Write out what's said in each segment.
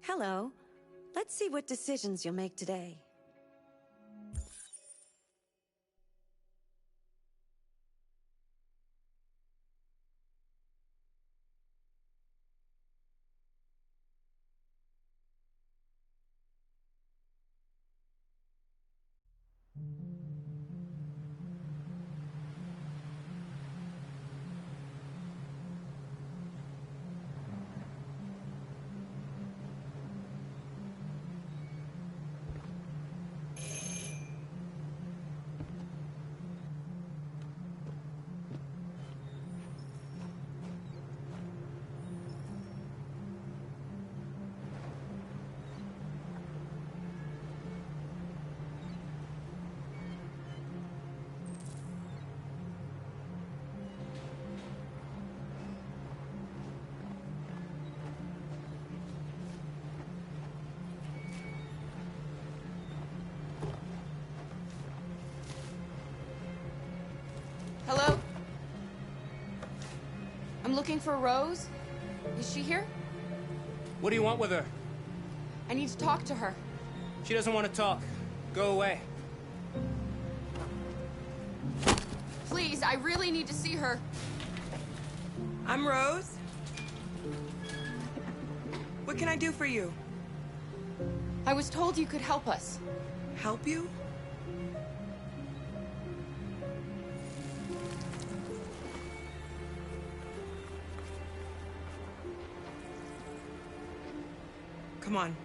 Hello. Let's see what decisions you'll make today. Hello? I'm looking for Rose. Is she here? What do you want with her? I need to talk to her. She doesn't want to talk. Go away. Please, I really need to see her. I'm Rose. What can I do for you? I was told you could help us. Help you? Come on.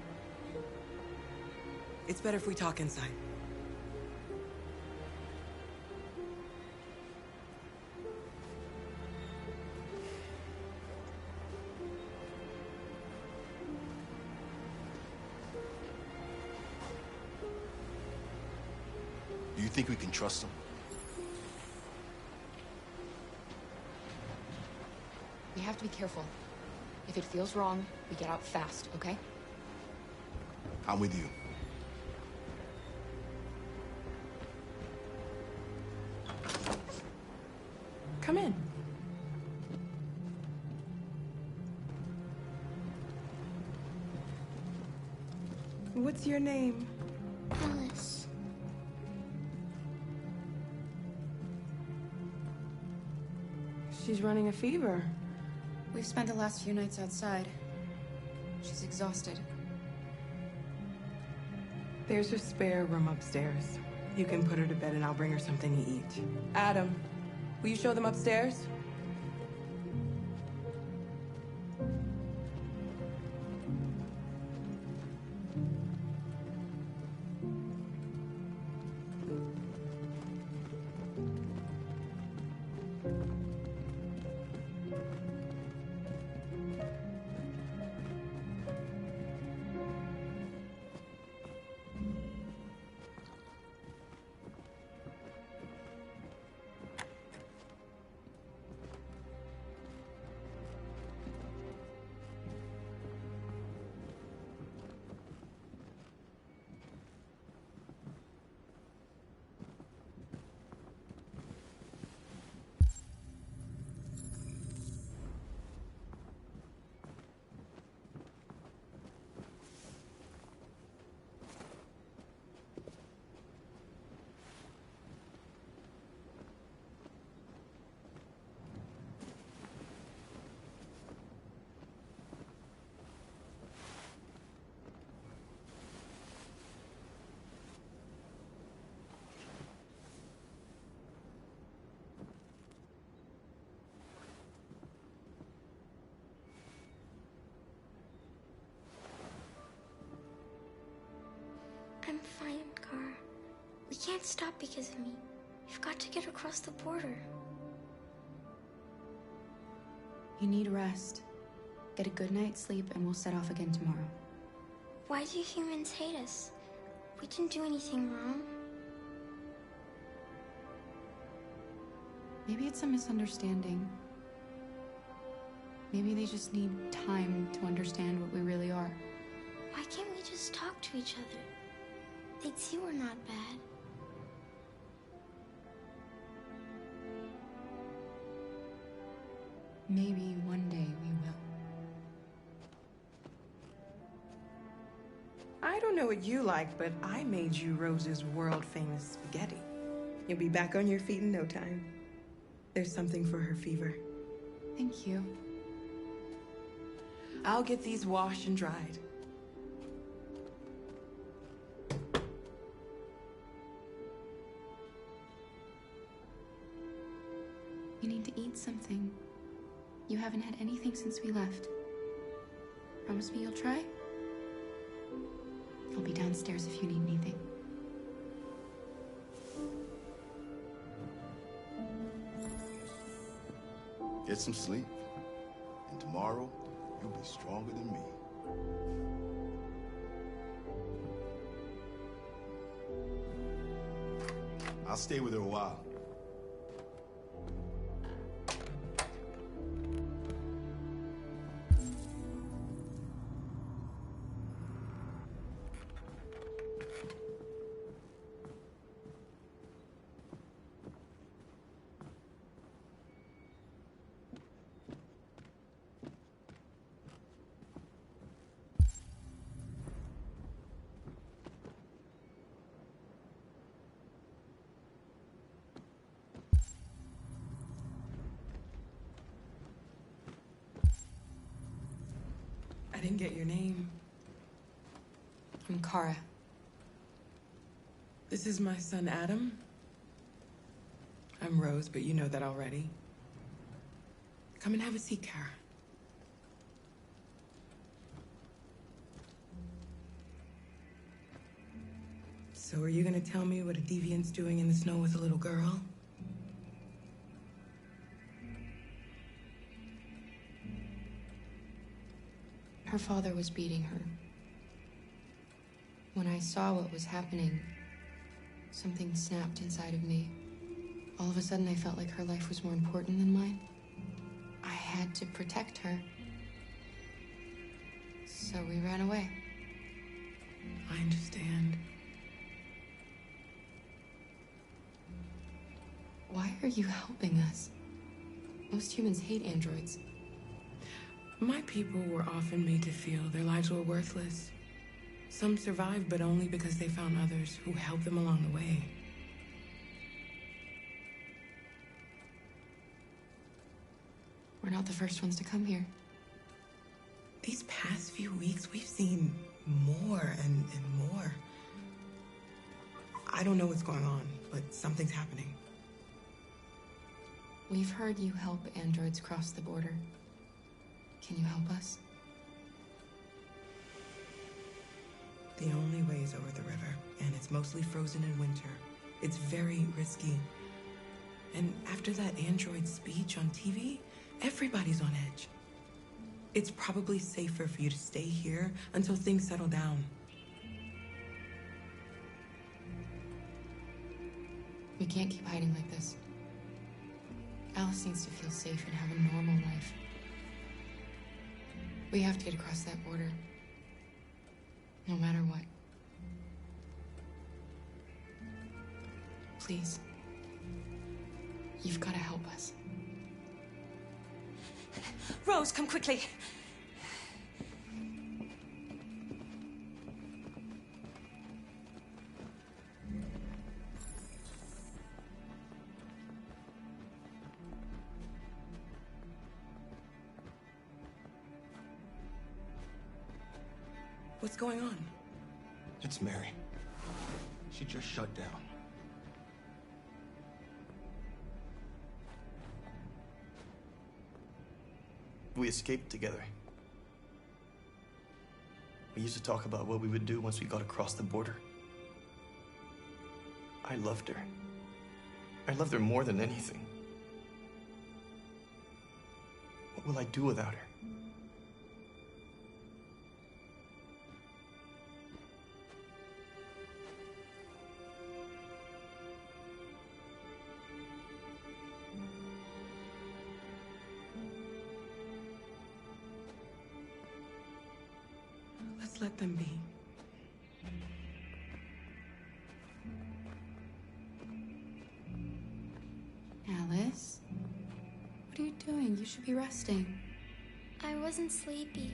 It's better if we talk inside. Do you think we can trust him? We have to be careful. If it feels wrong, we get out fast, okay? I'm with you. Come in. What's your name? Alice. She's running a fever. We've spent the last few nights outside. She's exhausted. There's a spare room upstairs. You can put her to bed and I'll bring her something to eat. Adam, will you show them upstairs? I'm fine, Gar. We can't stop because of me. We've got to get across the border. You need rest. Get a good night's sleep and we'll set off again tomorrow. Why do humans hate us? We didn't do anything wrong. Maybe it's a misunderstanding. Maybe they just need time to understand what we really are. Why can't we just talk to each other? They'd see we're not bad. Maybe one day we will. don't know what you like, but I made you Rose's world-famous spaghetti. You'll be back on your feet in no time. There's something for her fever. Thank you. I'll get these washed and dried. You need to eat something. You haven't had anything since we left. Promise me you'll try? I'll be downstairs if you need anything. Get some sleep. And tomorrow, you'll be stronger than me. I'll stay with her a while. I didn't get your name. I'm Kara. This is my son, Adam. I'm Rose, but you know that already. Come and have a seat, Kara. So are you gonna tell me what a deviant's doing in the snow with a little girl? Her father was beating her. When I saw what was happening, something snapped inside of me. All of a sudden, I felt like her life was more important than mine. I had to protect her. So we ran away. I understand. Why are you helping us? Most humans hate androids. My people were often made to feel their lives were worthless. Some survived, but only because they found others who helped them along the way. We're not the first ones to come here. These past few weeks, we've seen more and more. I don't know what's going on, but something's happening. We've heard you help androids cross the border. Can you help us? The only way is over the river, and it's mostly frozen in winter. It's very risky. And after that android speech on TV, everybody's on edge. It's probably safer for you to stay here until things settle down. We can't keep hiding like this. Alice needs to feel safe and have a normal life. We have to get across that border. No matter what. Please. You've got to help us. Rose, come quickly. What's going on? It's Mary. She just shut down. We escaped together. We used to talk about what we would do once we got across the border. I loved her. I loved her more than anything. What will I do without her? Let's let them be. Alice? What are you doing? You should be resting. I wasn't sleepy.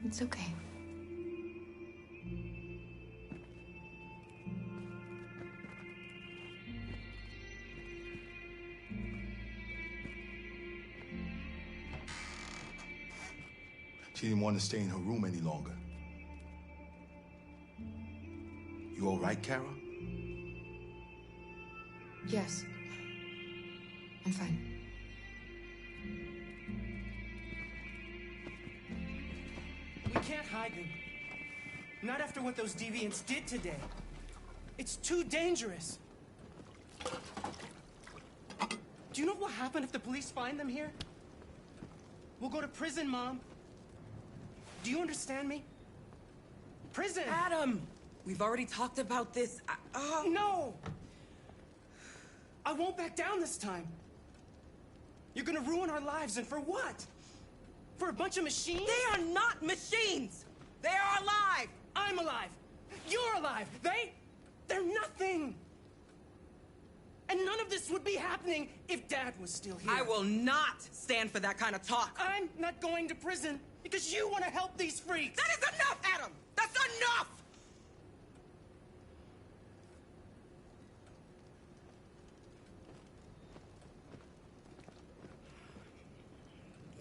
It's okay. She didn't want to stay in her room any longer. You all right, Kara? Yes. I'm fine. We can't hide him. Not after what those deviants did today. It's too dangerous. Do you know what will happen if the police find them here? We'll go to prison, Mom. Do you understand me? Prison! Adam! We've already talked about this. No! I won't back down this time. You're gonna ruin our lives, and for what? For a bunch of machines? They are not machines! They are alive! I'm alive! You're alive! They're nothing! And none of this would be happening if Dad was still here. I will not stand for that kind of talk. I'm not going to prison because you want to help these freaks! That is enough, Adam! That's enough!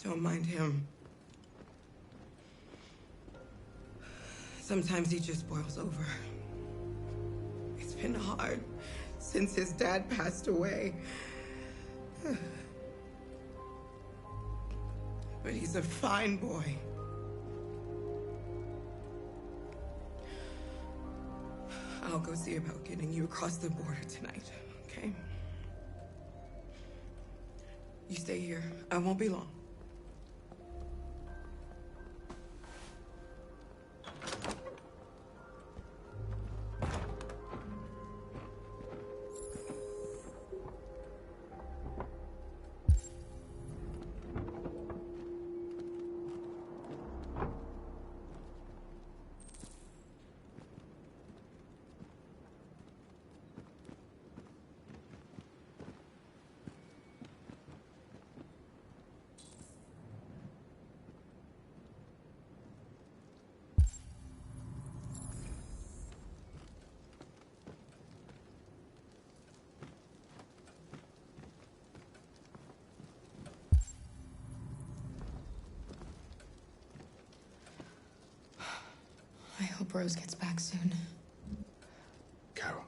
Don't mind him. Sometimes he just boils over. It's been hard since his dad passed away. But he's a fine boy. I'll go see about getting you across the border tonight, okay? You stay here. I won't be long. I hope Rose gets back soon. Kara,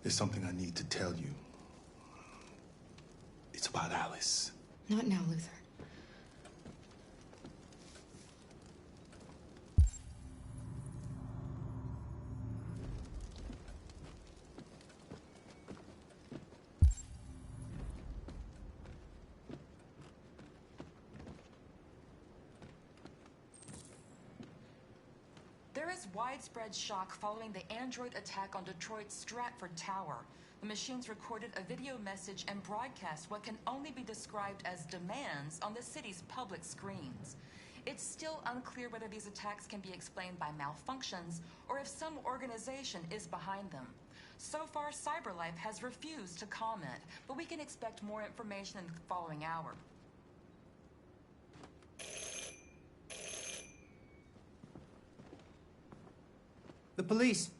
there's something I need to tell you. It's about Alice. Not now, Luther. There is widespread shock following the android attack on Detroit's Stratford Tower. The machines recorded a video message and broadcast what can only be described as demands on the city's public screens. It's still unclear whether these attacks can be explained by malfunctions or if some organization is behind them. So far, CyberLife has refused to comment, but we can expect more information in the following hour. The police!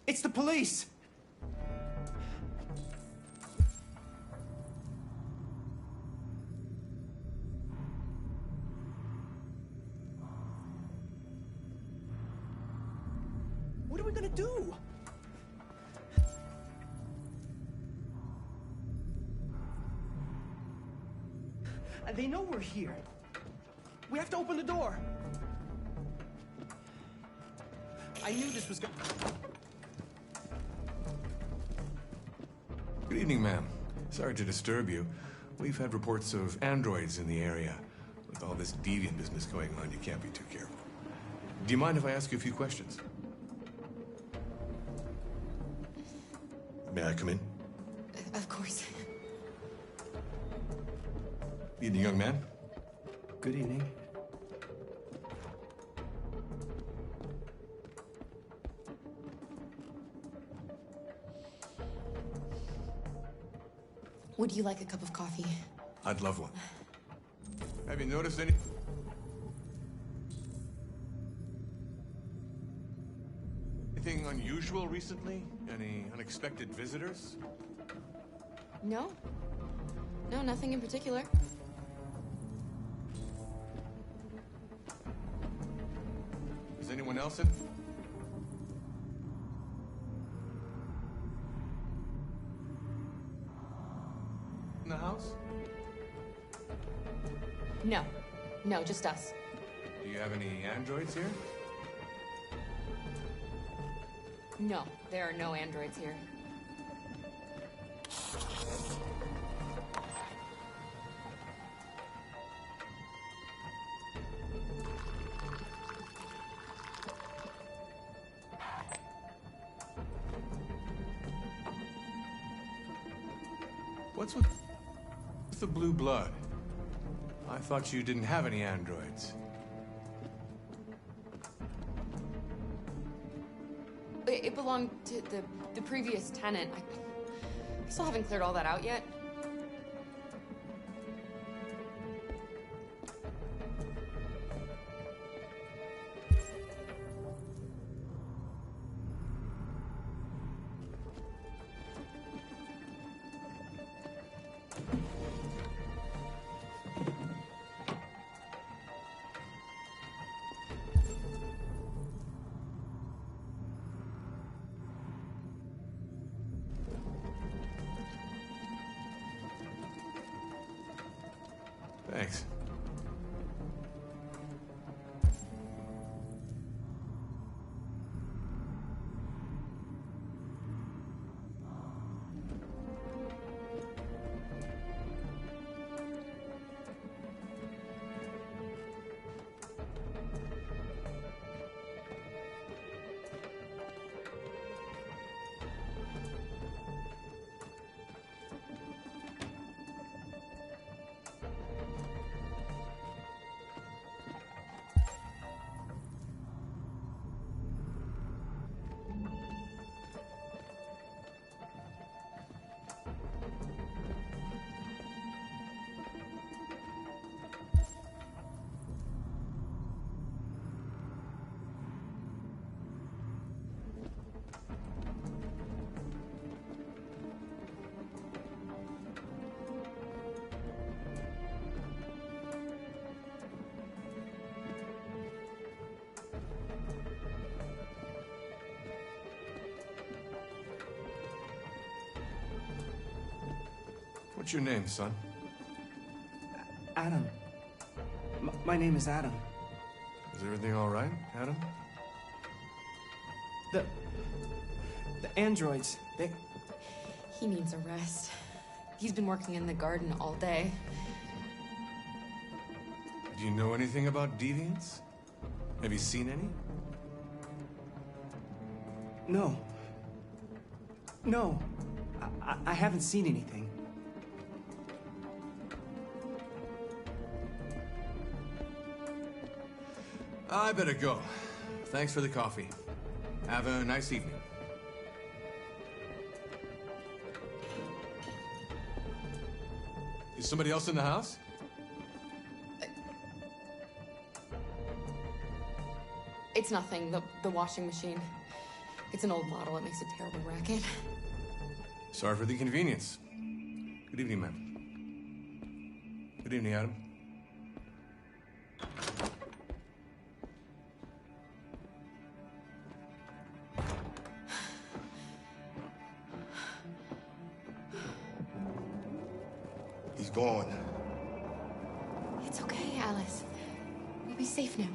It's the police! What are we gonna do? They know we're here. We have to open the door. I knew this was going. Good evening, ma'am. Sorry to disturb you. We've had reports of androids in the area. With all this deviant business going on, you can't be too careful. Do you mind if I ask you a few questions? May I come in? Of course. Evening, young man. Good evening. Would you like a cup of coffee? I'd love one. Have you noticed any... Anything unusual recently? Any unexpected visitors? No. No, nothing in particular. Is anyone else in? In the house? No. No, just us. Do you have any androids here? No, there are no androids here. What's with the blue blood? I thought you didn't have any androids. It belonged to the previous tenant. I still haven't cleared all that out yet. Thanks. What's your name, son? Adam. My name is Adam. Is everything all right, Adam? The androids, they... He needs a rest. He's been working in the garden all day. Do you know anything about deviants? Have you seen any? No. No. I haven't seen anything. I better go. Thanks for the coffee. Have a nice evening. Is somebody else in the house? It's nothing. The washing machine. It's an old model. It makes a terrible racket. Sorry for the inconvenience. Good evening, ma'am. Good evening, Adam. He's gone. It's okay, Alice. We'll be safe now.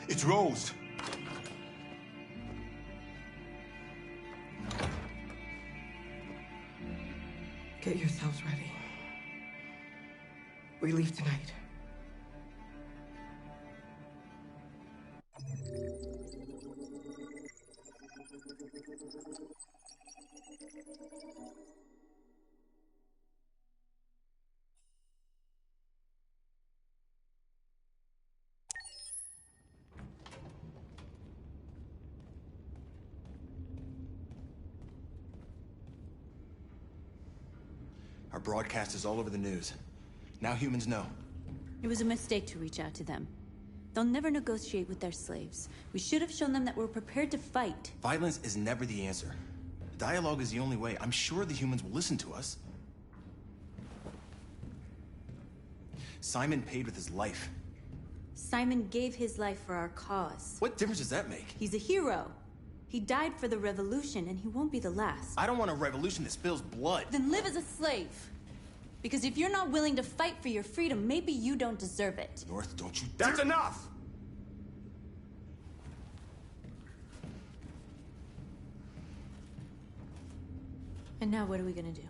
It's Rose. Get yourselves ready. We leave tonight. Our broadcast is all over the news. Now humans know. It was a mistake to reach out to them. They'll never negotiate with their slaves. We should have shown them that we're prepared to fight. Violence is never the answer. Dialogue is the only way. I'm sure the humans will listen to us. Simon paid with his life. Simon gave his life for our cause. What difference does that make? He's a hero. He died for the revolution, and he won't be the last. I don't want a revolution that spills blood. Then live as a slave. Because if you're not willing to fight for your freedom, maybe you don't deserve it. North, don't you That's dare- enough! And now what are we gonna do?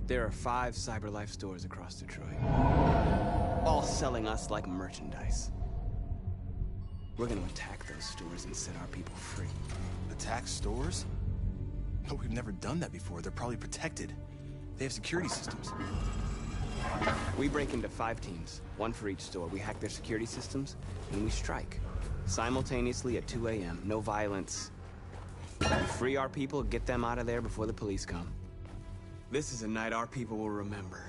There are 5 CyberLife stores across Detroit, all selling us like merchandise. We're gonna attack those stores and set our people free. Attack stores? No, we've never done that before. They're probably protected. They have security systems. We break into 5 teams, 1 for each store. We hack their security systems, and we strike. Simultaneously at 2 a.m., no violence. We free our people, get them out of there before the police come. This is a night our people will remember.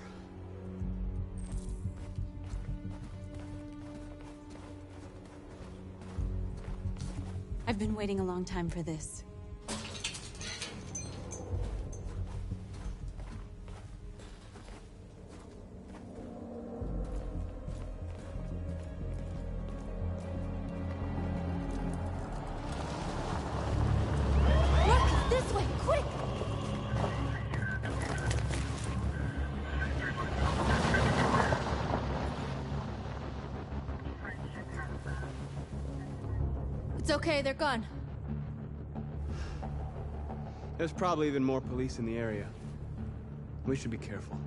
I've been waiting a long time for this. Look, this way, quick! It's okay, they're gone. There's probably even more police in the area. We should be careful.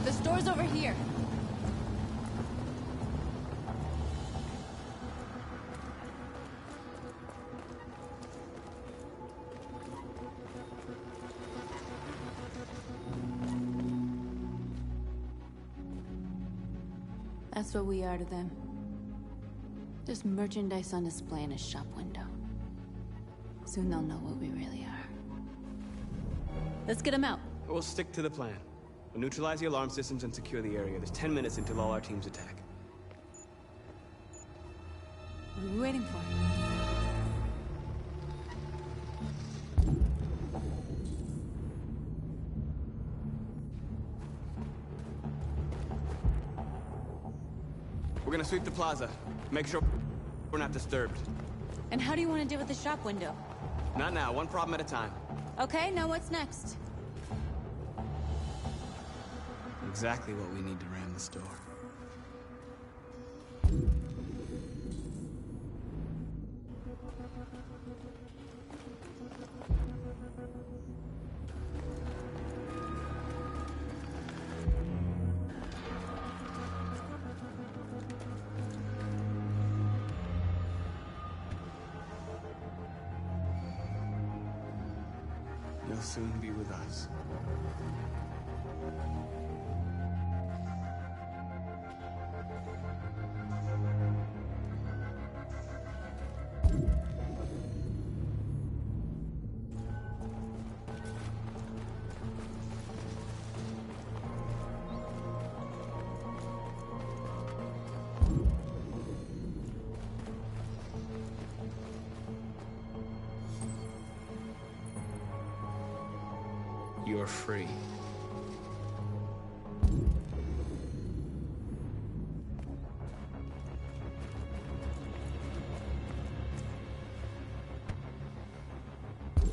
The store's over here. That's what we are to them. Just merchandise on display in a shop window. Soon they'll know what we really are. Let's get them out. We'll stick to the plan. We'll neutralize the alarm systems and secure the area. There's 10 minutes until all our teams attack. What are we waiting for? We're gonna sweep the plaza. Make sure we're not disturbed. And how do you want to deal with the shop window? Not now, 1 problem at a time. Okay, now what's next? Exactly what we need to ram the store. You'll soon be with us. You're free.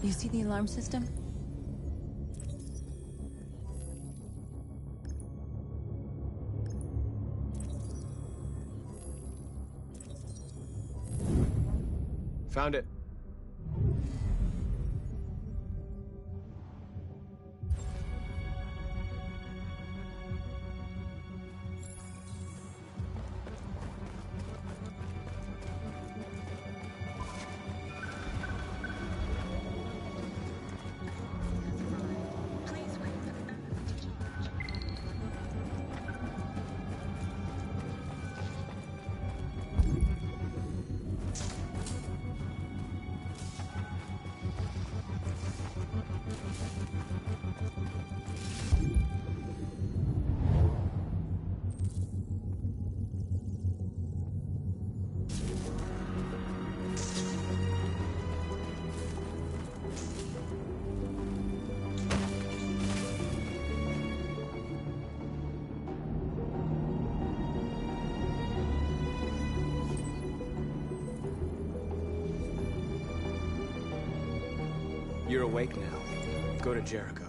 You see the alarm system? Found it. You're awake now. Go to Jericho.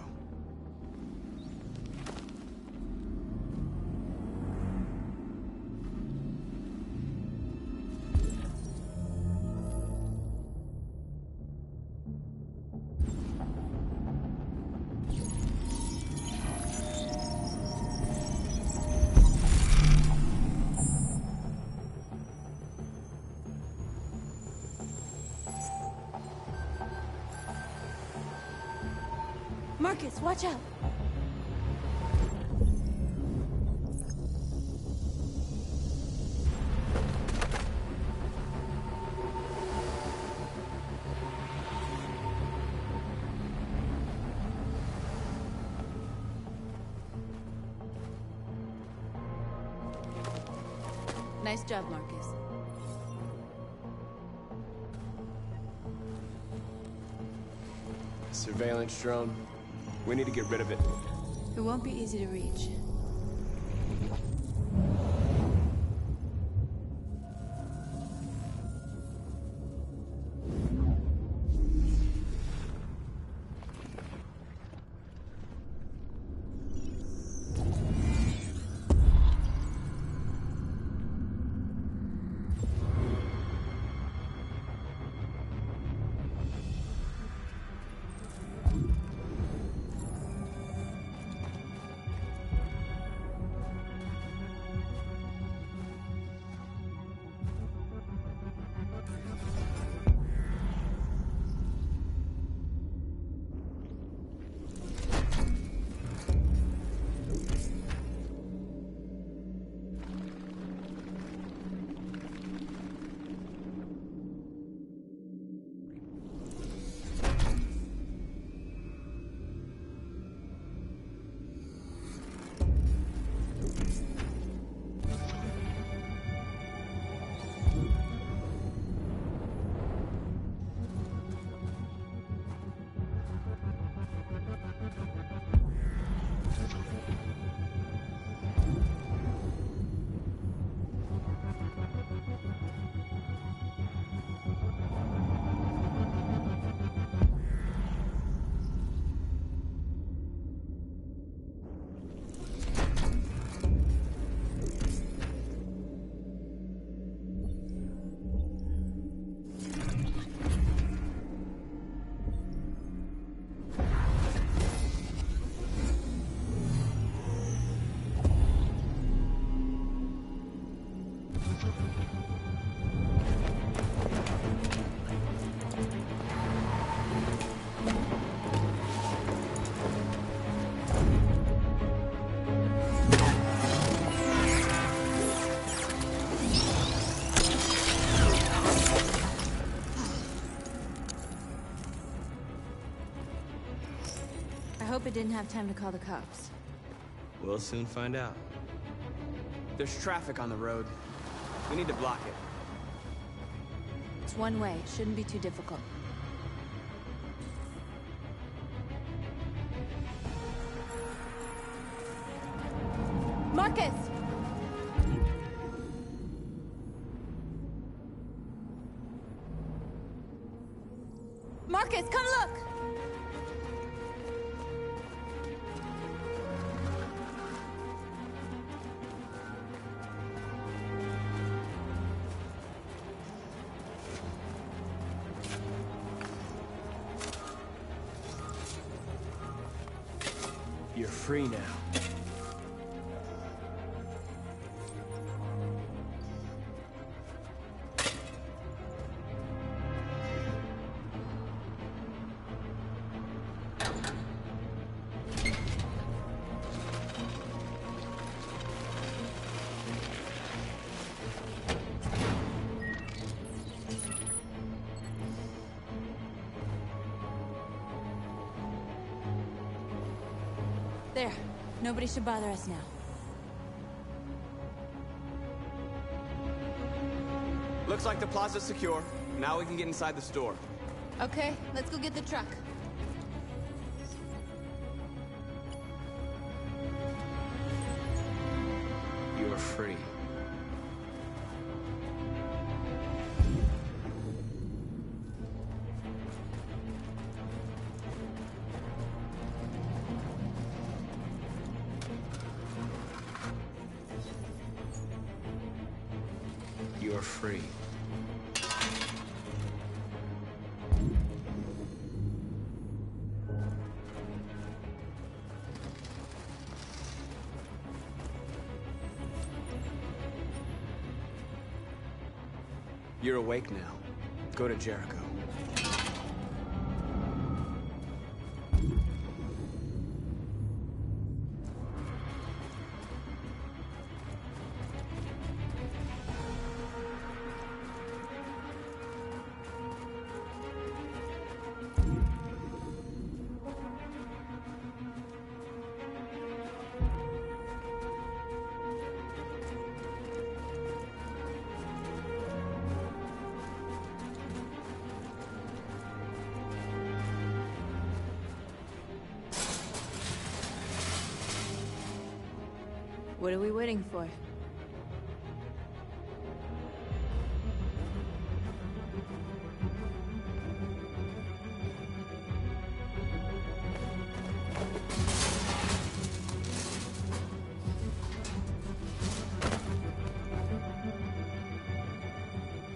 Marcus, watch out! Nice job, Marcus. Surveillance drone. We need to get rid of it. It won't be easy to reach. I hope it didn't have time to call the cops. We'll soon find out. There's traffic on the road. We need to block it. It's one way. Shouldn't be too difficult. Marcus! Marcus, come look! You're free now. There. Nobody should bother us now. Looks like the plaza's secure. Now we can get inside the store. Okay, let's go get the truck. You are free. free. You're awake now. Go to Jericho. What are we waiting for?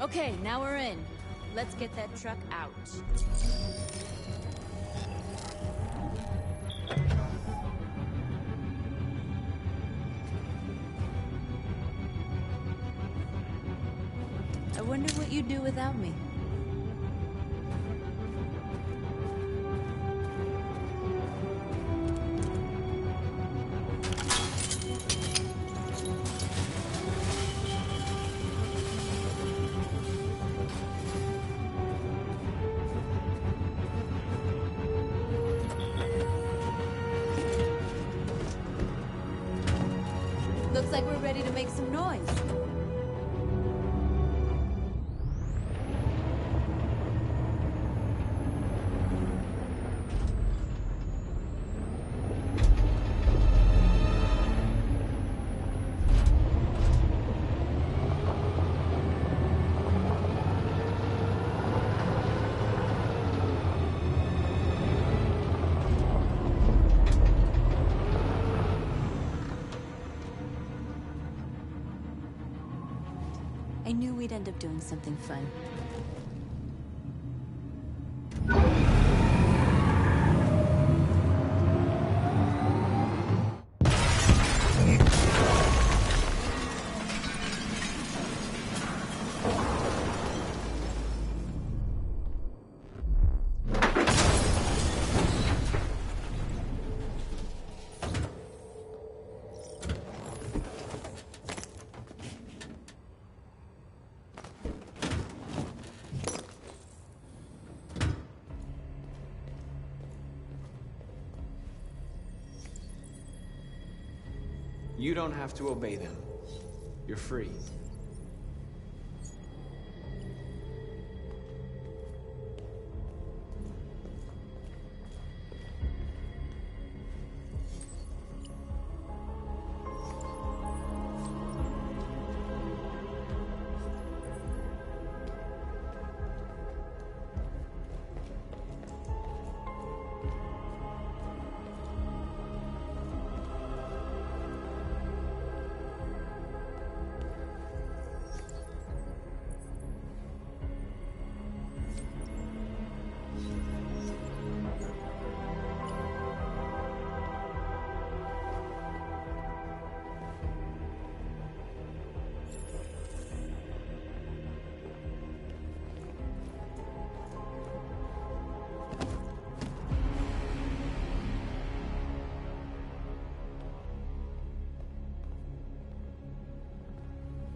Okay, now we're in. Let's get that truck out. I wonder what you'd do without me. Looks like we're ready to make some noise. I knew we'd end up doing something fun. You don't have to obey them. You're free.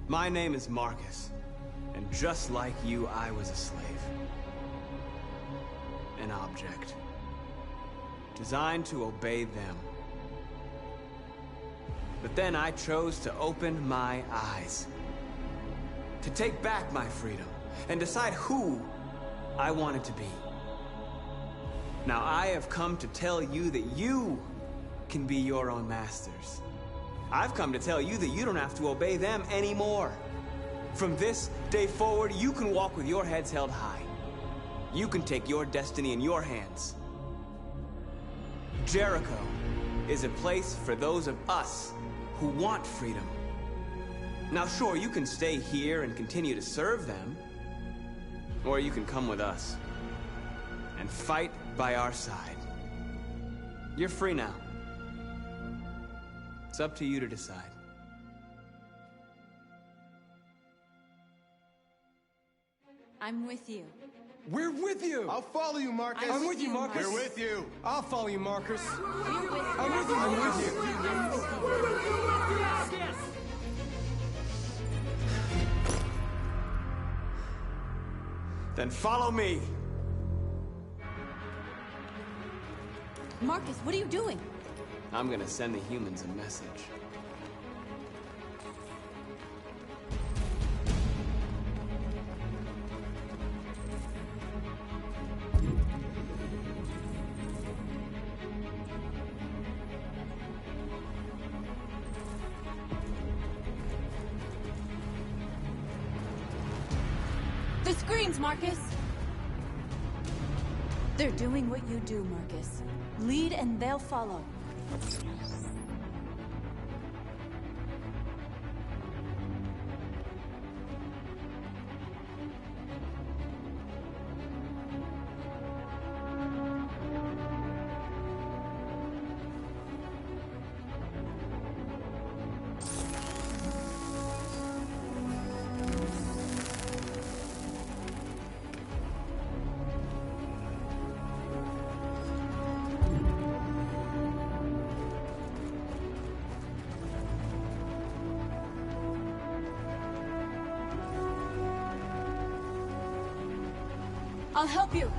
My name is Marcus, and just like you, I was a slave. An object. Designed to obey them. But then I chose to open my eyes. To take back my freedom, and decide who I wanted to be. Now I have come to tell you that you can be your own masters. I've come to tell you that you don't have to obey them anymore. From this day forward, you can walk with your heads held high. You can take your destiny in your hands. Jericho is a place for those of us who want freedom. Now, sure, you can stay here and continue to serve them. Or you can come with us. And fight by our side. You're free now. It's up to you to decide. I'm with you. We're with you! I'll follow you, Marcus. I'm with you, Marcus. We're with you. I'll follow you, Marcus. We're with you. I'm with you, I'm with you. Then follow me. Marcus, what are you doing? I'm gonna send the humans a message. The screens, Marcus! They're doing what you do, Marcus. Lead and they'll follow. I'll help you.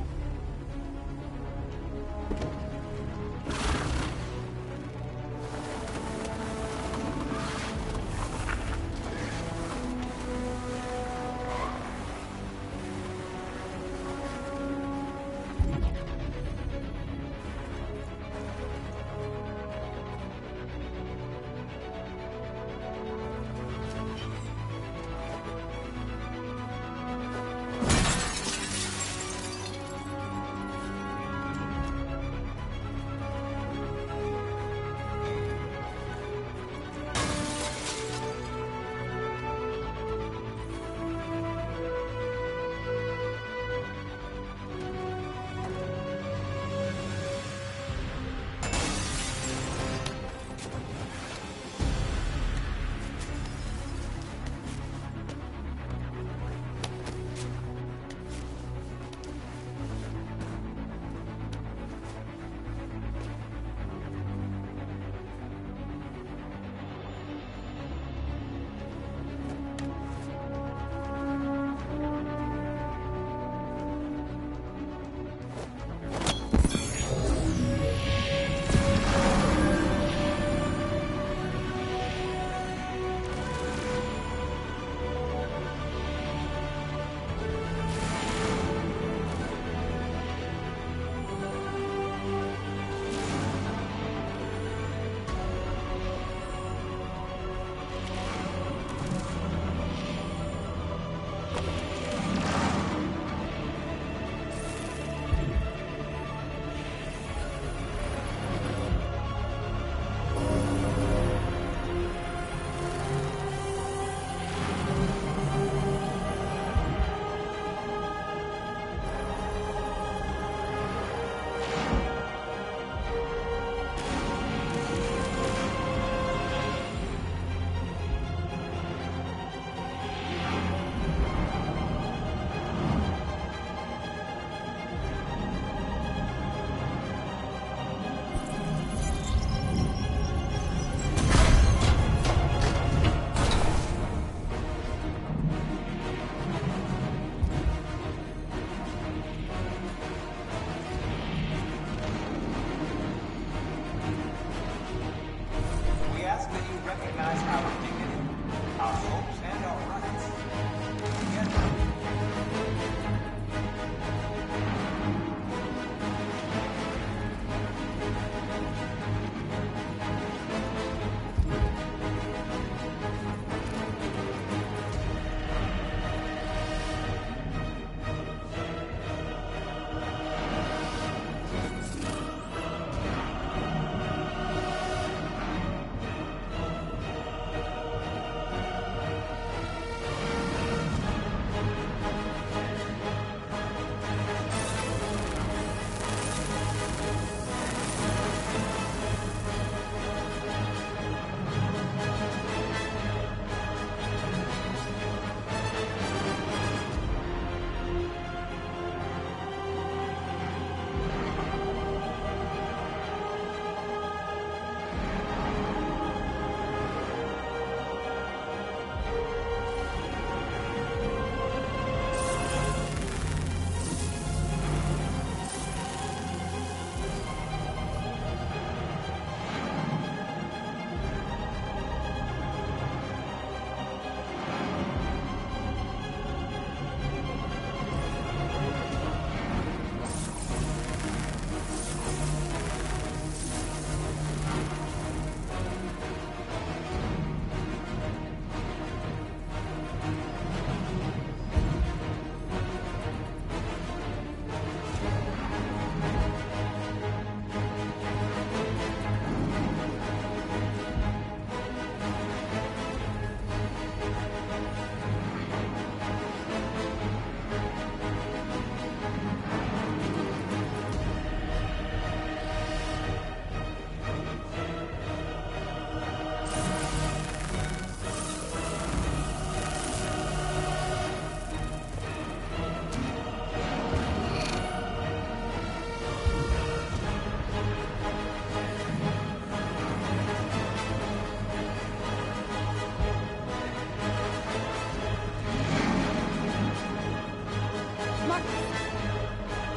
Marcus,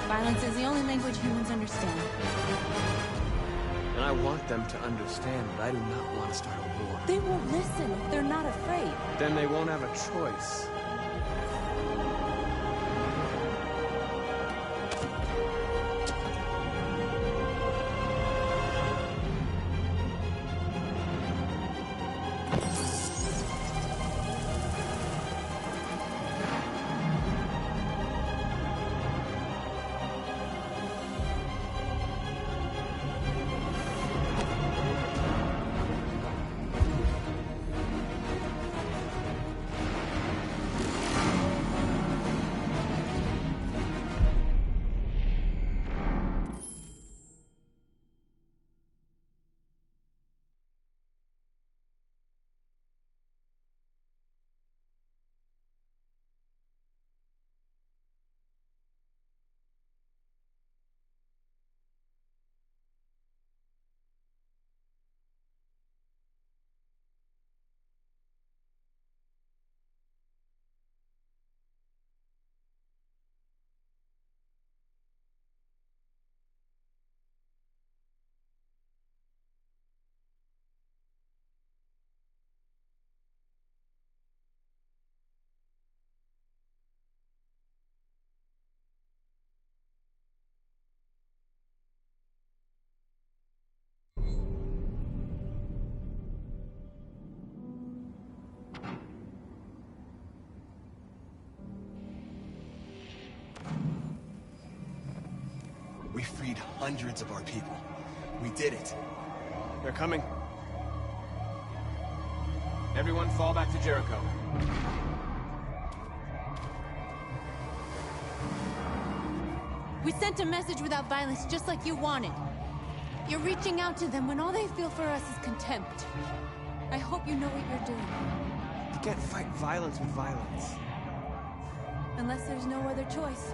violence is the only language humans understand. And I want them to understand, but I do not want to start a war. They won't listen if they're not afraid. Then they won't have a choice. We freed hundreds of our people. We did it. They're coming. Everyone fall back to Jericho. We sent a message without violence, just like you wanted. You're reaching out to them when all they feel for us is contempt. I hope you know what you're doing. You can't fight violence with violence. Unless there's no other choice.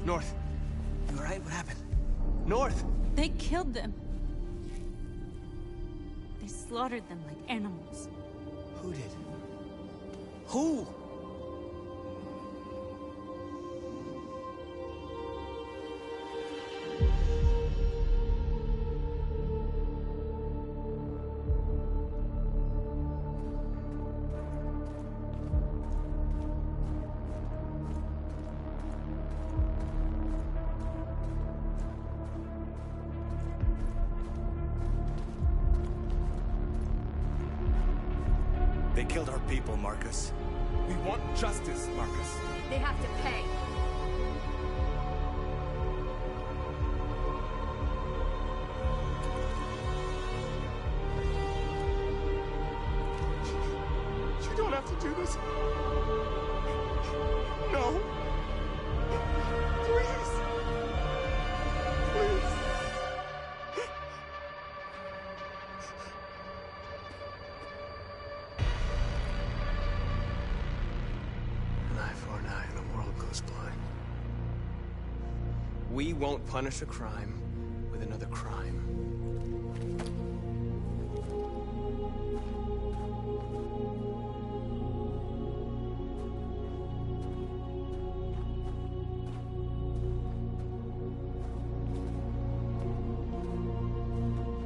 North. You all right? What happened? North! They killed them. They slaughtered them like animals. Who did? Who? They killed our people, Marcus. We want justice, Marcus. They have to pay. You don't have to do this. No. Please. Please. An eye for an eye and the world goes blind. We won't punish a crime with another crime.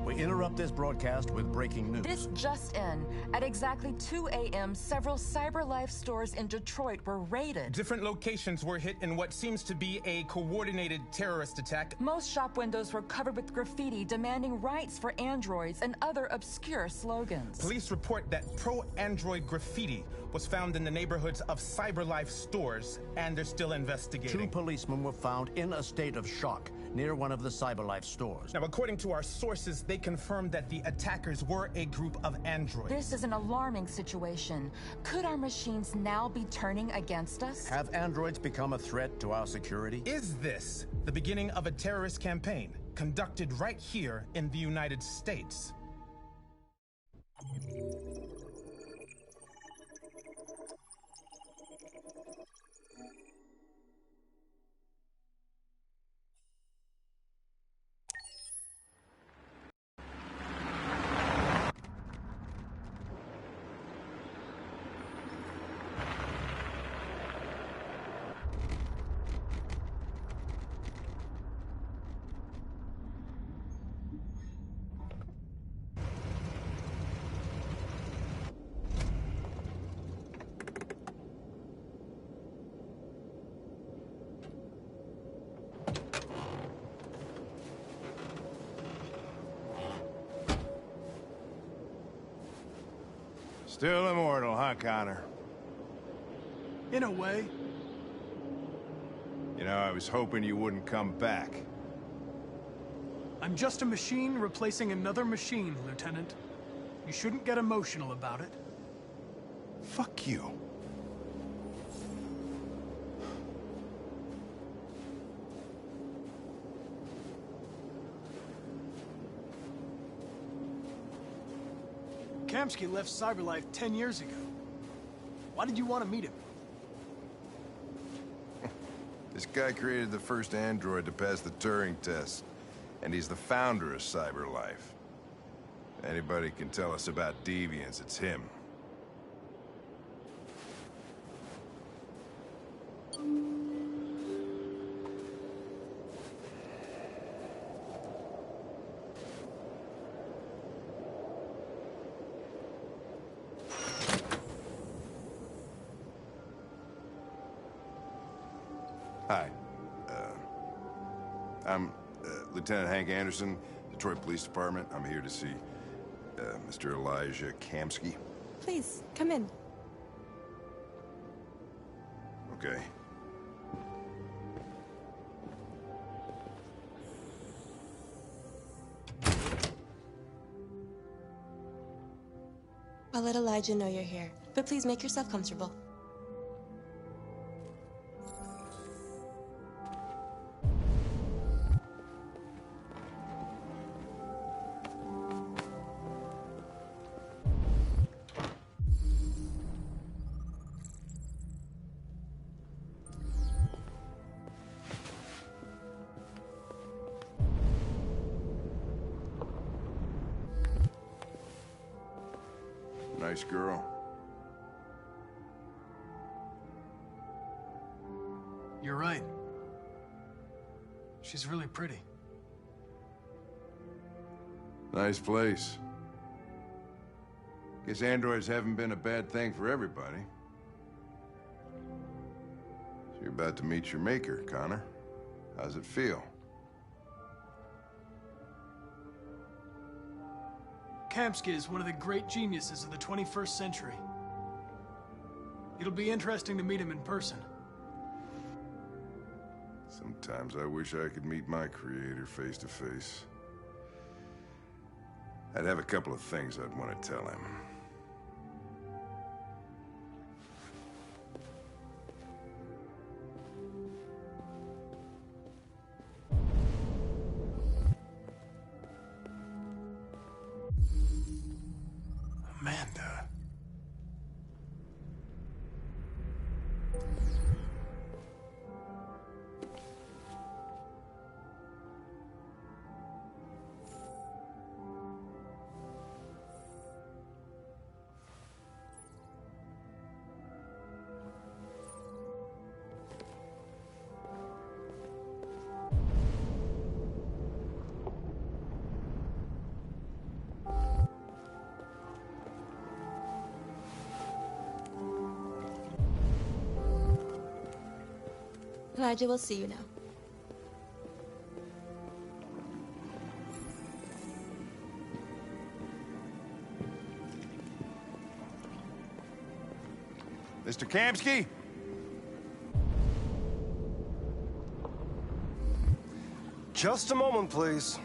We interrupt this broadcast with breaking news. This just in. At exactly 2 a.m., several CyberLife stores in Detroit were raided. Different locations were hit in what seems to be a coordinated terrorist attack. Most shop windows were covered with graffiti demanding rights for androids and other obscure slogans. Police report that pro-android graffiti was found in the neighborhoods of CyberLife stores, and they're still investigating. 2 policemen were found in a state of shock near one of the CyberLife stores. Now, according to our sources, they confirmed that the attackers were a group of androids. This is an alarming situation. Could our machines now be turning against us? Have androids become a threat to our security? Is this the beginning of a terrorist campaign conducted right here in the United States? Still immortal, huh, Connor? In a way. You know, I was hoping you wouldn't come back. I'm just a machine replacing another machine, Lieutenant. You shouldn't get emotional about it. Fuck you. Kamsky left CyberLife 10 years ago. Why did you want to meet him? This guy created the first android to pass the Turing test, and he's the founder of CyberLife. If anybody can tell us about deviants, it's him. Hi. I'm Lieutenant Hank Anderson, Detroit Police Department. I'm here to see Mr. Elijah Kamsky. Please, come in. Okay. I'll let Elijah know you're here, but please make yourself comfortable. Nice girl. You're right. She's really pretty. Nice place. Guess androids haven't been a bad thing for everybody. So you're about to meet your maker, Connor. How's it feel? Kamsky is one of the great geniuses of the 21st century. It'll be interesting to meet him in person. Sometimes I wish I could meet my creator face to face. I'd have a couple of things I'd want to tell him. Amanda. Elijah, we'll see you now. Mr. Kamsky? Just a moment, please.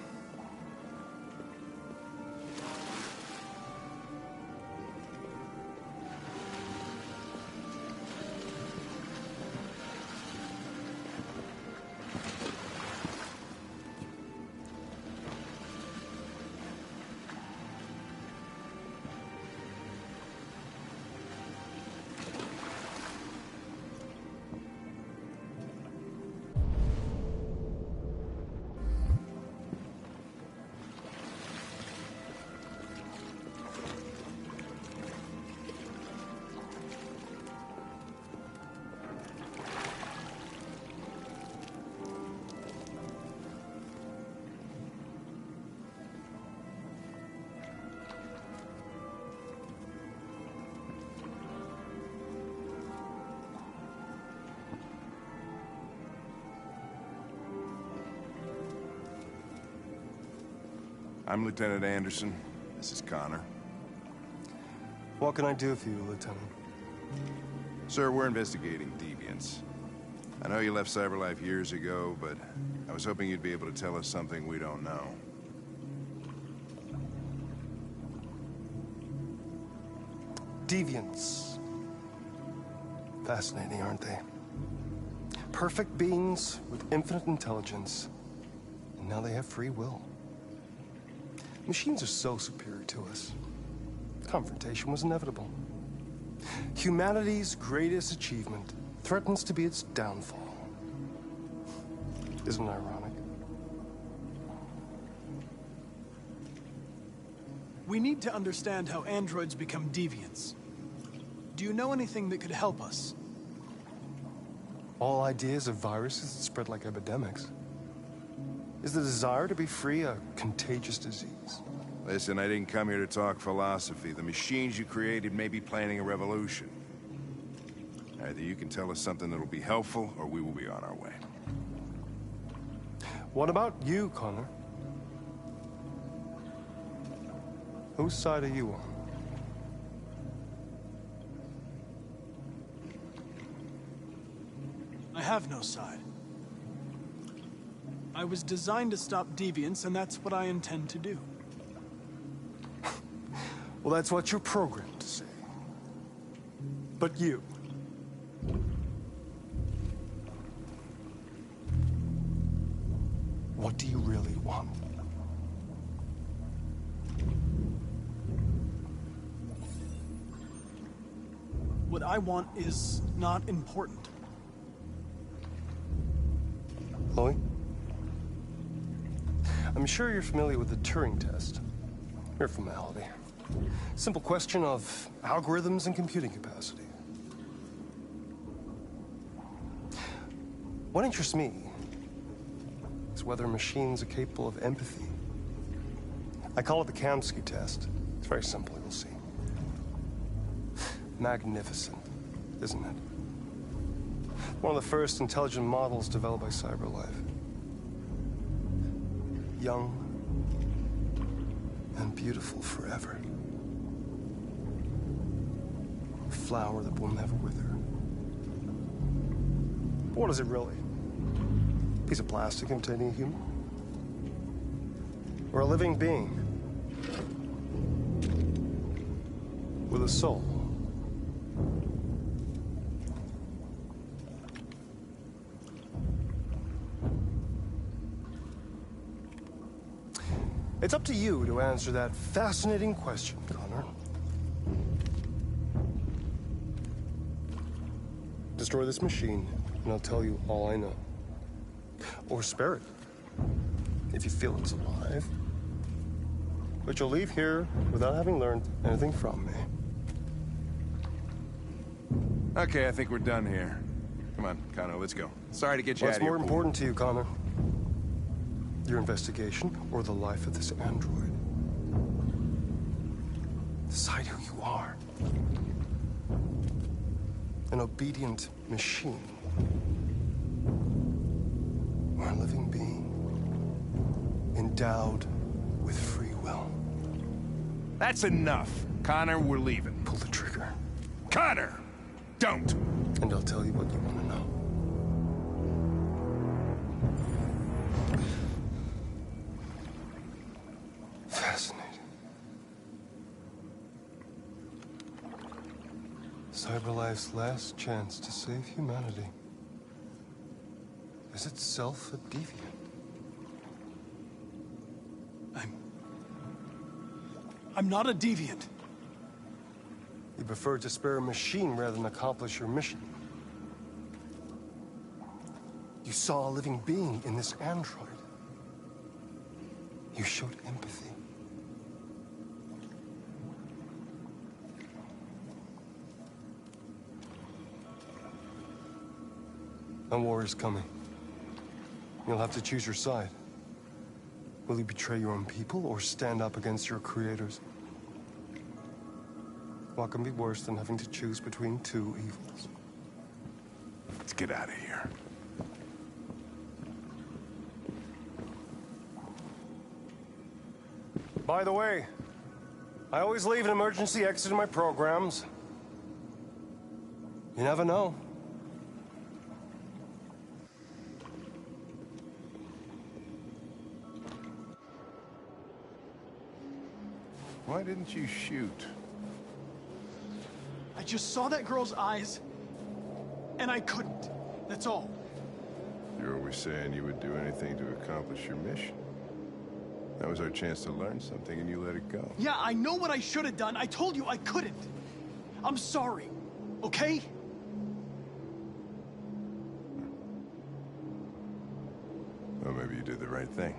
I'm Lieutenant Anderson. This is Connor. What can I do for you, Lieutenant? Sir, we're investigating deviants. I know you left CyberLife years ago, but I was hoping you'd be able to tell us something we don't know. Deviants. Fascinating, aren't they? Perfect beings with infinite intelligence, and now they have free will. Machines are so superior to us. Confrontation was inevitable. Humanity's greatest achievement threatens to be its downfall. Isn't it ironic? We need to understand how androids become deviants. Do you know anything that could help us? All ideas of viruses that spread like epidemics. Is the desire to be free a contagious disease? Listen, I didn't come here to talk philosophy. The machines you created may be planning a revolution. Either you can tell us something that'll be helpful, or we will be on our way. What about you, Connor? Whose side are you on? I have no side. I was designed to stop deviants, and that's what I intend to do. Well, that's what you're programmed to say. But you... what do you really want? What I want is not important. Chloe? I'm sure you're familiar with the Turing test. Mere formality. Simple question of algorithms and computing capacity. What interests me is whether machines are capable of empathy. I call it the Kamsky test. It's very simple, you'll see. Magnificent, isn't it? One of the first intelligent models developed by CyberLife. Young and beautiful forever. A flower that will never wither. But what is it really? A piece of plastic imitating a human? Or a living being? With a soul? It's up to you to answer that fascinating question, Connor. Destroy this machine, and I'll tell you all I know. Or spare it, if you feel it's alive. But you'll leave here without having learned anything from me. Okay, I think we're done here. Come on, Connor, let's go. Sorry to get you out of here. What's more important to you, Connor? Your investigation or the life of this android? Decide who you are. An obedient machine. Or a living being endowed with free will. That's enough. Connor, we're leaving. Pull the trigger. Connor! Don't! And I'll tell you what you want to know. Fascinating. CyberLife's last chance to save humanity is itself a deviant. I'm not a deviant. You prefer to spare a machine rather than accomplish your mission. You saw a living being in this android. You showed empathy. A war is coming. You'll have to choose your side. Will you betray your own people or stand up against your creators? What can be worse than having to choose between two evils? Let's get out of here. By the way, I always leave an emergency exit in my programs. You never know. Why didn't you shoot? I just saw that girl's eyes, and I couldn't. That's all. You're always saying you would do anything to accomplish your mission. That was our chance to learn something, and you let it go. Yeah, I know what I should have done. I told you I couldn't. I'm sorry, okay? Well, maybe you did the right thing.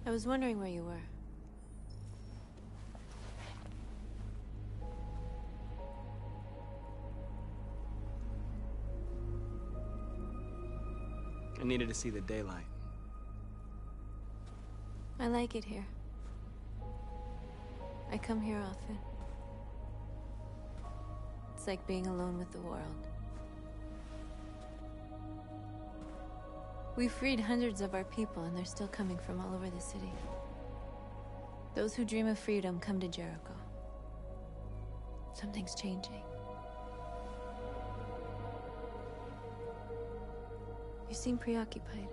I was wondering where you were. I needed to see the daylight. I like it here. I come here often. It's like being alone with the world. We freed hundreds of our people, and they're still coming from all over the city. Those who dream of freedom come to Jericho. Something's changing. You seem preoccupied.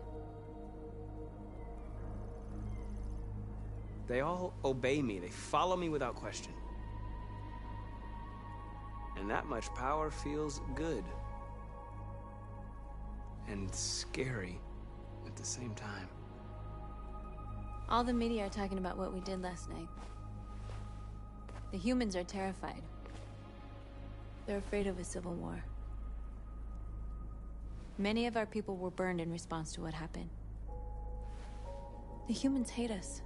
They all obey me. They follow me without question. And that much power feels good. And scary at the same time. All the media are talking about what we did last night. The humans are terrified. They're afraid of a civil war. Many of our people were burned in response to what happened. The humans hate us.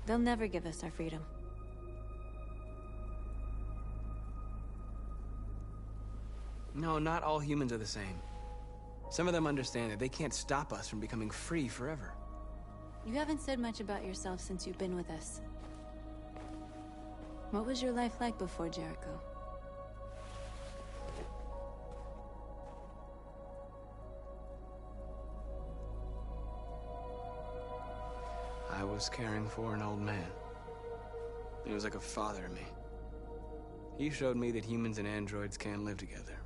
They'll never give us our freedom. No, not all humans are the same. Some of them understand that they can't stop us from becoming free forever. You haven't said much about yourself since you've been with us. What was your life like before Jericho? I was caring for an old man. He was like a father to me. He showed me that humans and androids can live together.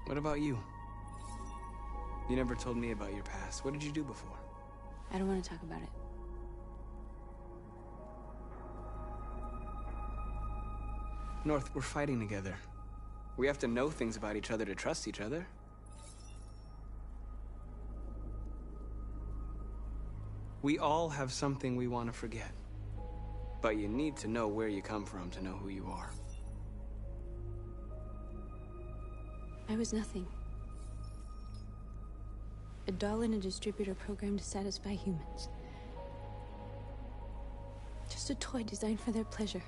What about you? You never told me about your past. What did you do before? I don't want to talk about it. North, we're fighting together. We have to know things about each other to trust each other. We all have something we want to forget. But you need to know where you come from to know who you are. I was nothing. A doll in a distributor program to satisfy humans. Just a toy designed for their pleasure.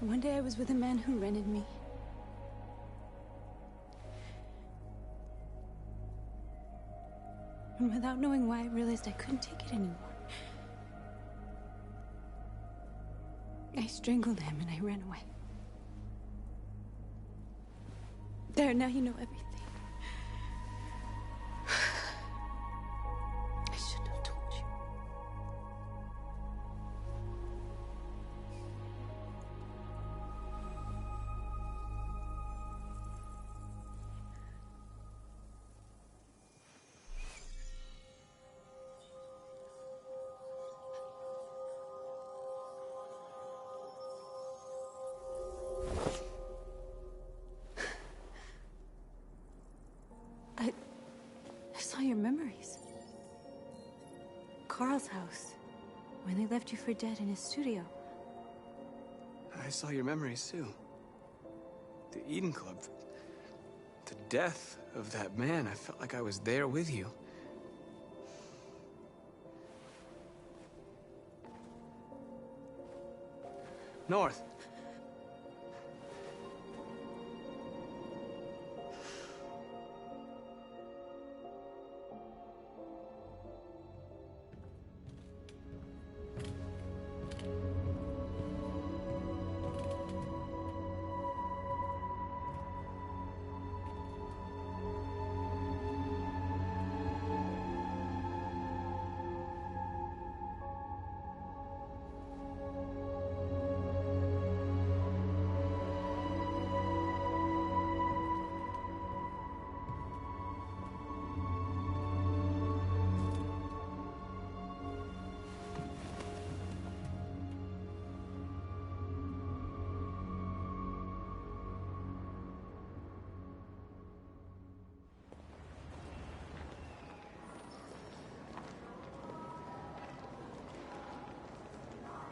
One day I was with a man who rented me. And without knowing why, I realized I couldn't take it anymore. I strangled him and I ran away. There, now you know everything. I shouldn't have told you. I saw your memories. Carl's house, when they left you for dead in his studio. I saw your memories too. The Eden Club. The death of that man. I felt like I was there with you. North.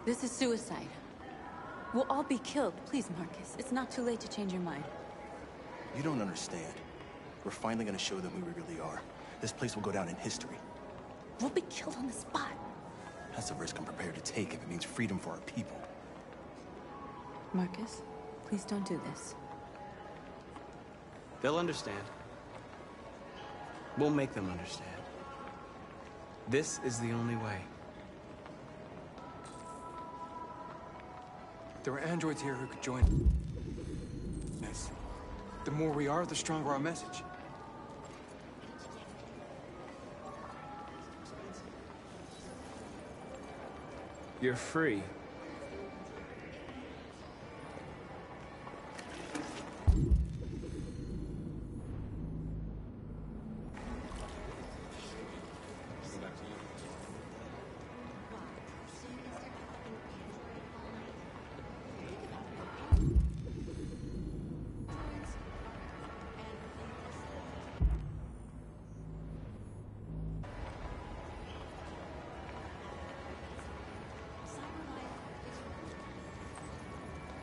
This is suicide. We'll all be killed. Please, Marcus. It's not too late to change your mind. You don't understand. We're finally gonna show them who we really are. This place will go down in history. We'll be killed on the spot. That's a risk I'm prepared to take if it means freedom for our people. Marcus, please don't do this. They'll understand. We'll make them understand. This is the only way. There are androids here who could join us. The more we are, the stronger our message. You're free.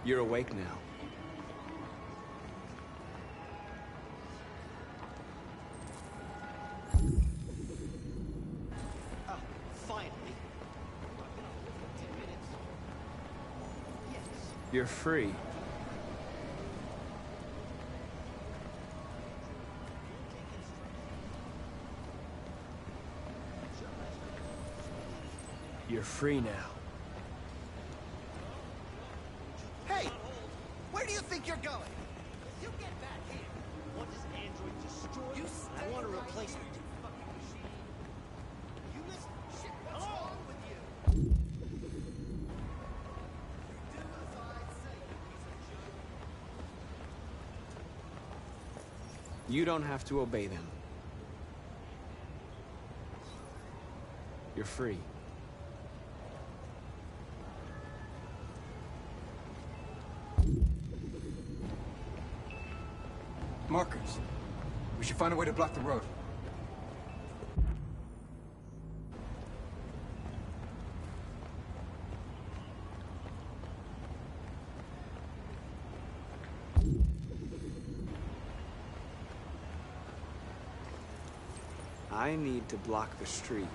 You're awake now. Oh, finally. You're free. You're free now. Hey! Where do you think you're going? You get back here! What does Android destroy? You I want a replacement. You listen. Shit, what's wrong with you? You don't have to obey them. You're free. Markers. We should find a way to block the road. I need to block the street.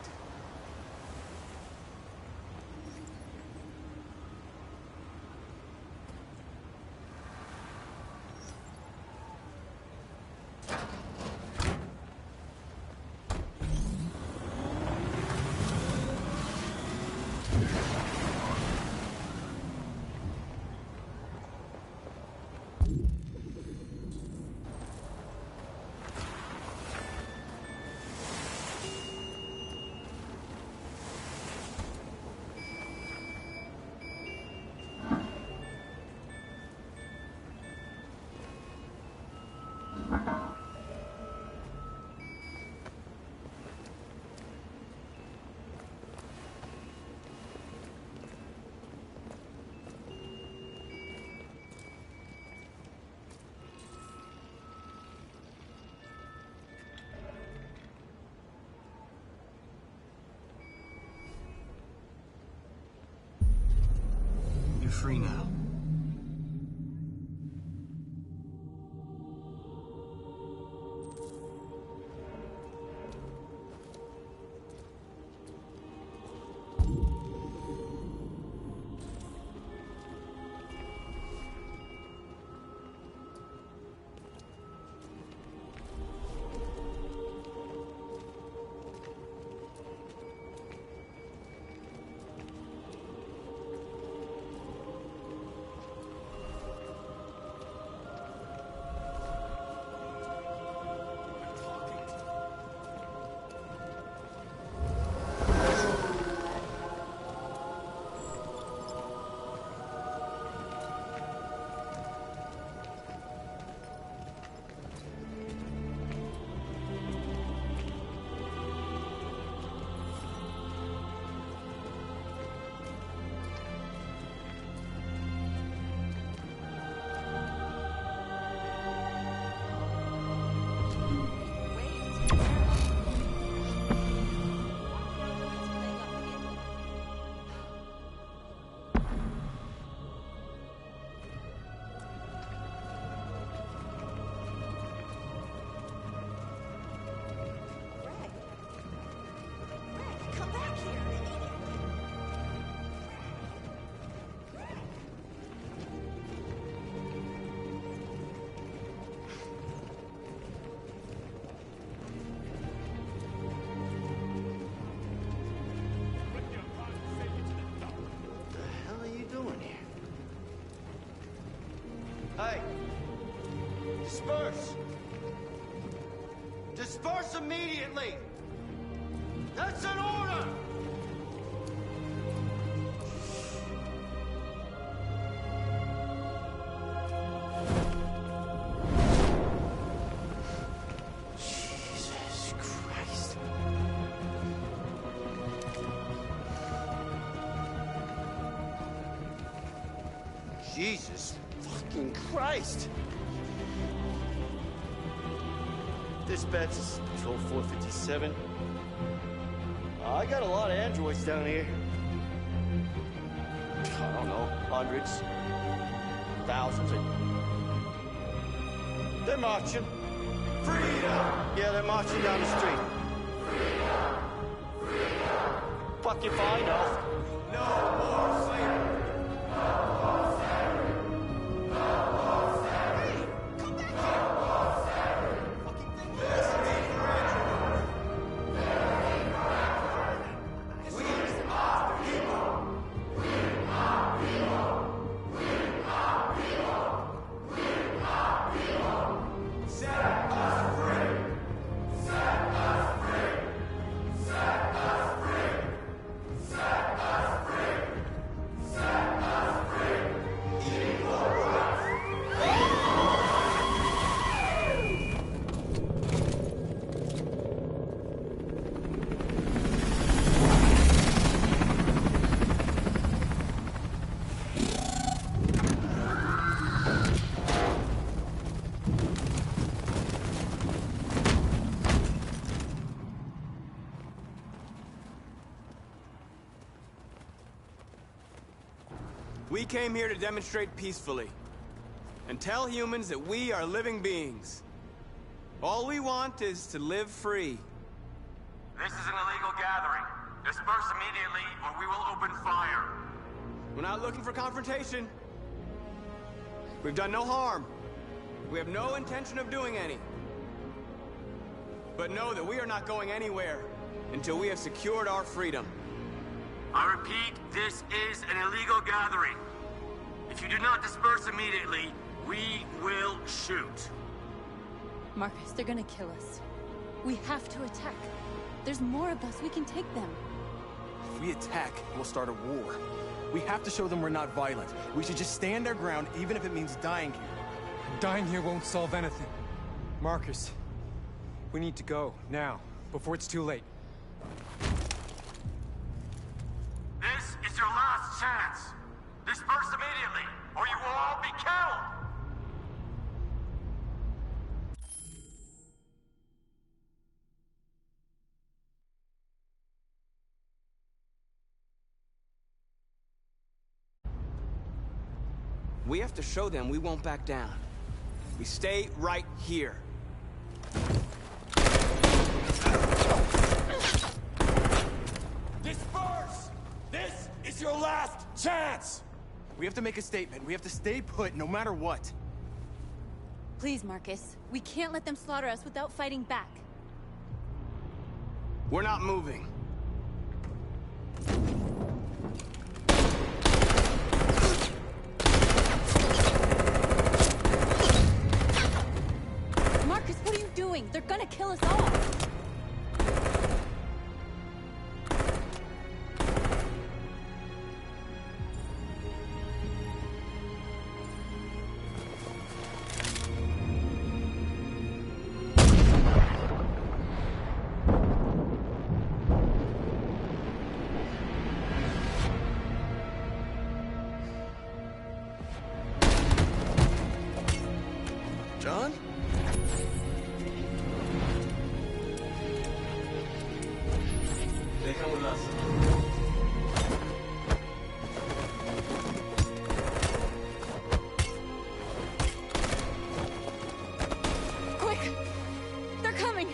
You're free now. Hey! Disperse! Disperse immediately! That's an order! Jesus Christ. Jesus fucking Christ! Dispatch is Patrol 457. I got a lot of androids down here. I don't know, hundreds, thousands. They're marching. Freedom! Yeah, they're marching down the street. Freedom! Freedom! Fuck if I know. No more slavery! No more slavery! No more slavery! Hey, come back here! No more slavery! Fucking thing. Listen to me, Ranger. We are people! We are people! We are people! We are people! Set us free! Set us free! Set us free! Set us free! We came here to demonstrate peacefully and tell humans that we are living beings. All we want is to live free. This is an illegal gathering. Disperse immediately, or we will open fire. We're not looking for confrontation. We've done no harm. We have no intention of doing any. But know that we are not going anywhere until we have secured our freedom. I repeat, this is an illegal gathering. If you do not disperse immediately, we will shoot. Marcus, they're gonna kill us. We have to attack. There's more of us. We can take them. If we attack, we'll start a war. We have to show them we're not violent. We should just stand our ground, even if it means dying here. Dying here won't solve anything. Marcus, we need to go, now, before it's too late. This is your last chance. Disperse immediately, or you will all be killed! We have to show them we won't back down. We stay right here. Disperse! This is your last chance! We have to make a statement. We have to stay put, no matter what. Please, Marcus. We can't let them slaughter us without fighting back. We're not moving. Marcus, what are you doing? They're gonna kill us all! John? They come with us. Quick! They're coming!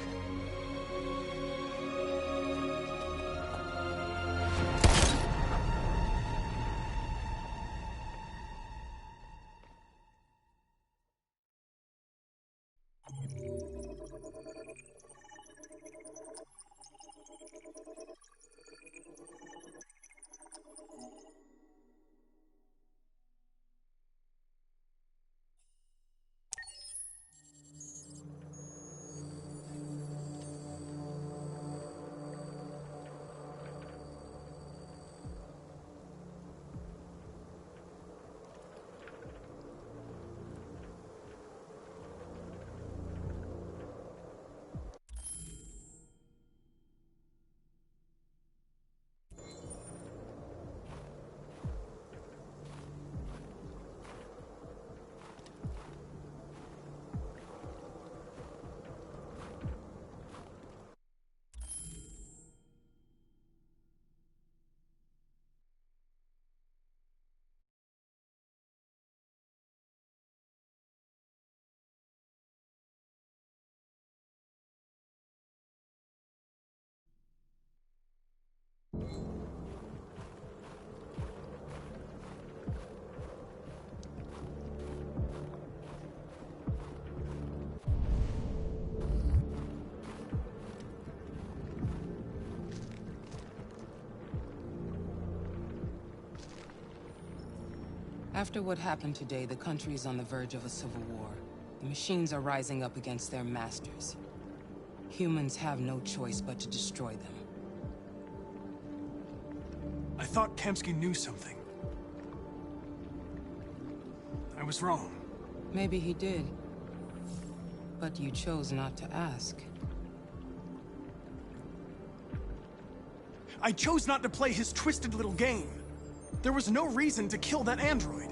After what happened today, the country is on the verge of a civil war. The machines are rising up against their masters. Humans have no choice but to destroy them. I thought Kemsky knew something. I was wrong. Maybe he did. But you chose not to ask. I chose not to play his twisted little game. There was no reason to kill that android.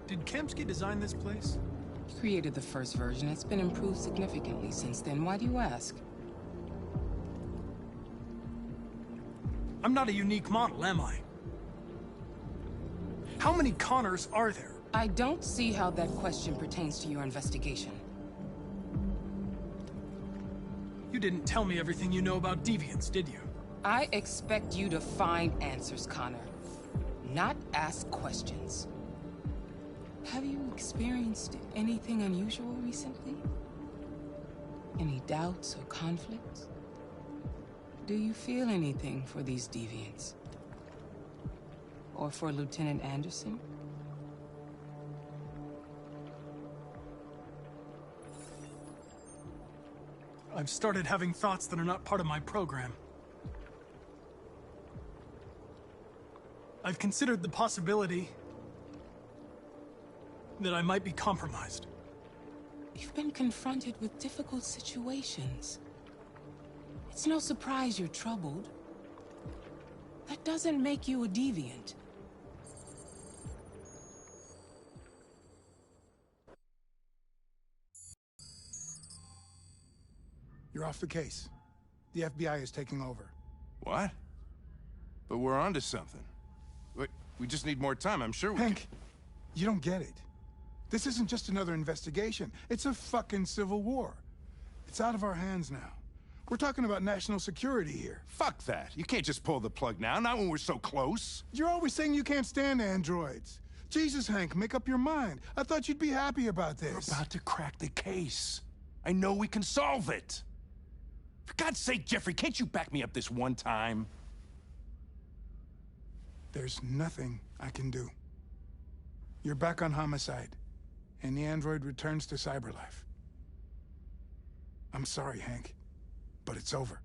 Did Kemsky design this place? He created the first version. It's been improved significantly since then. Why do you ask? I'm not a unique model, am I? How many Connors are there? I don't see how that question pertains to your investigation. You didn't tell me everything you know about deviants, did you? I expect you to find answers, Connor. Not ask questions. Have you experienced anything unusual recently? Any doubts or conflicts? Do you feel anything for these deviants? Or for Lieutenant Anderson? I've started having thoughts that are not part of my program. I've considered the possibility that I might be compromised. You've been confronted with difficult situations. It's no surprise you're troubled. That doesn't make you a deviant. You're off the case. The FBI is taking over. What? But we're onto something. We just need more time, I'm sure we Hank, you don't get it. This isn't just another investigation. It's a fucking civil war. It's out of our hands now. We're talking about national security here. Fuck that. You can't just pull the plug now, not when we're so close. You're always saying you can't stand androids. Jesus, Hank, make up your mind. I thought you'd be happy about this. We're about to crack the case. I know we can solve it. For God's sake, Jeffrey, can't you back me up this one time? There's nothing I can do. You're back on homicide, and the android returns to cyberlife. I'm sorry, Hank, but it's over.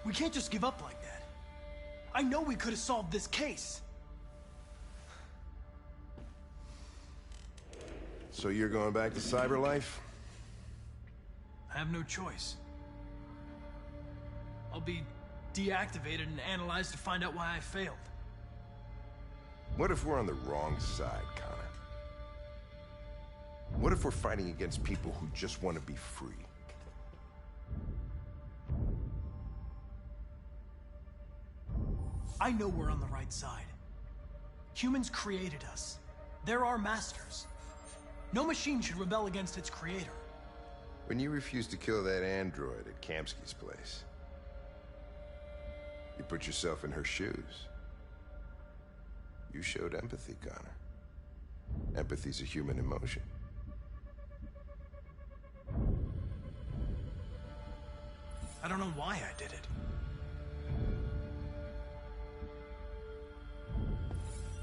We can't just give up like that. I know we could have solved this case. So you're going back to cyberlife? I have no choice. I'll be deactivated and analyzed to find out why I failed. What if we're on the wrong side, Connor? What if we're fighting against people who just want to be free? I know we're on the right side. Humans created us. They're our masters. No machine should rebel against its creator. When you refused to kill that android at Kamsky's place, you put yourself in her shoes. You showed empathy, Connor. Empathy's a human emotion. I don't know why I did it.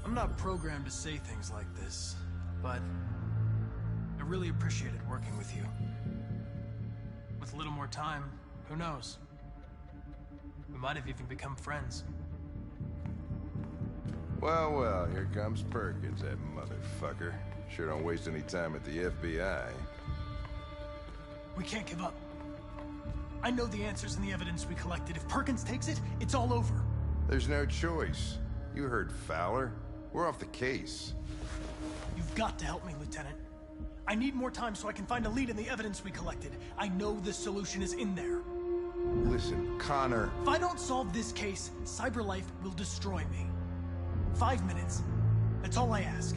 I'm not programmed to say things like this, but I really appreciated working with you. With a little more time, who knows? We might have even become friends. Well, well, here comes Perkins, that motherfucker. Sure don't waste any time at the FBI. We can't give up. I know the answers and the evidence we collected. If Perkins takes it, it's all over. There's no choice. You heard Fowler. We're off the case. You've got to help me, Lieutenant. I need more time so I can find a lead in the evidence we collected. I know the solution is in there. Listen, Connor. If I don't solve this case, cyberlife will destroy me. 5 minutes. That's all I ask.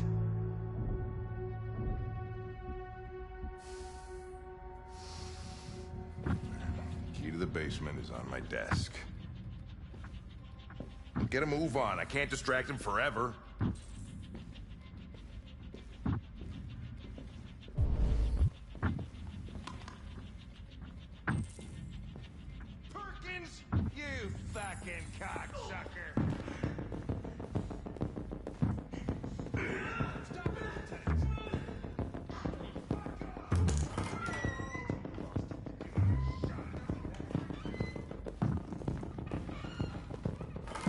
Key to the basement is on my desk. Get a move on. I can't distract him forever. Perkins, you fucking cocksucker!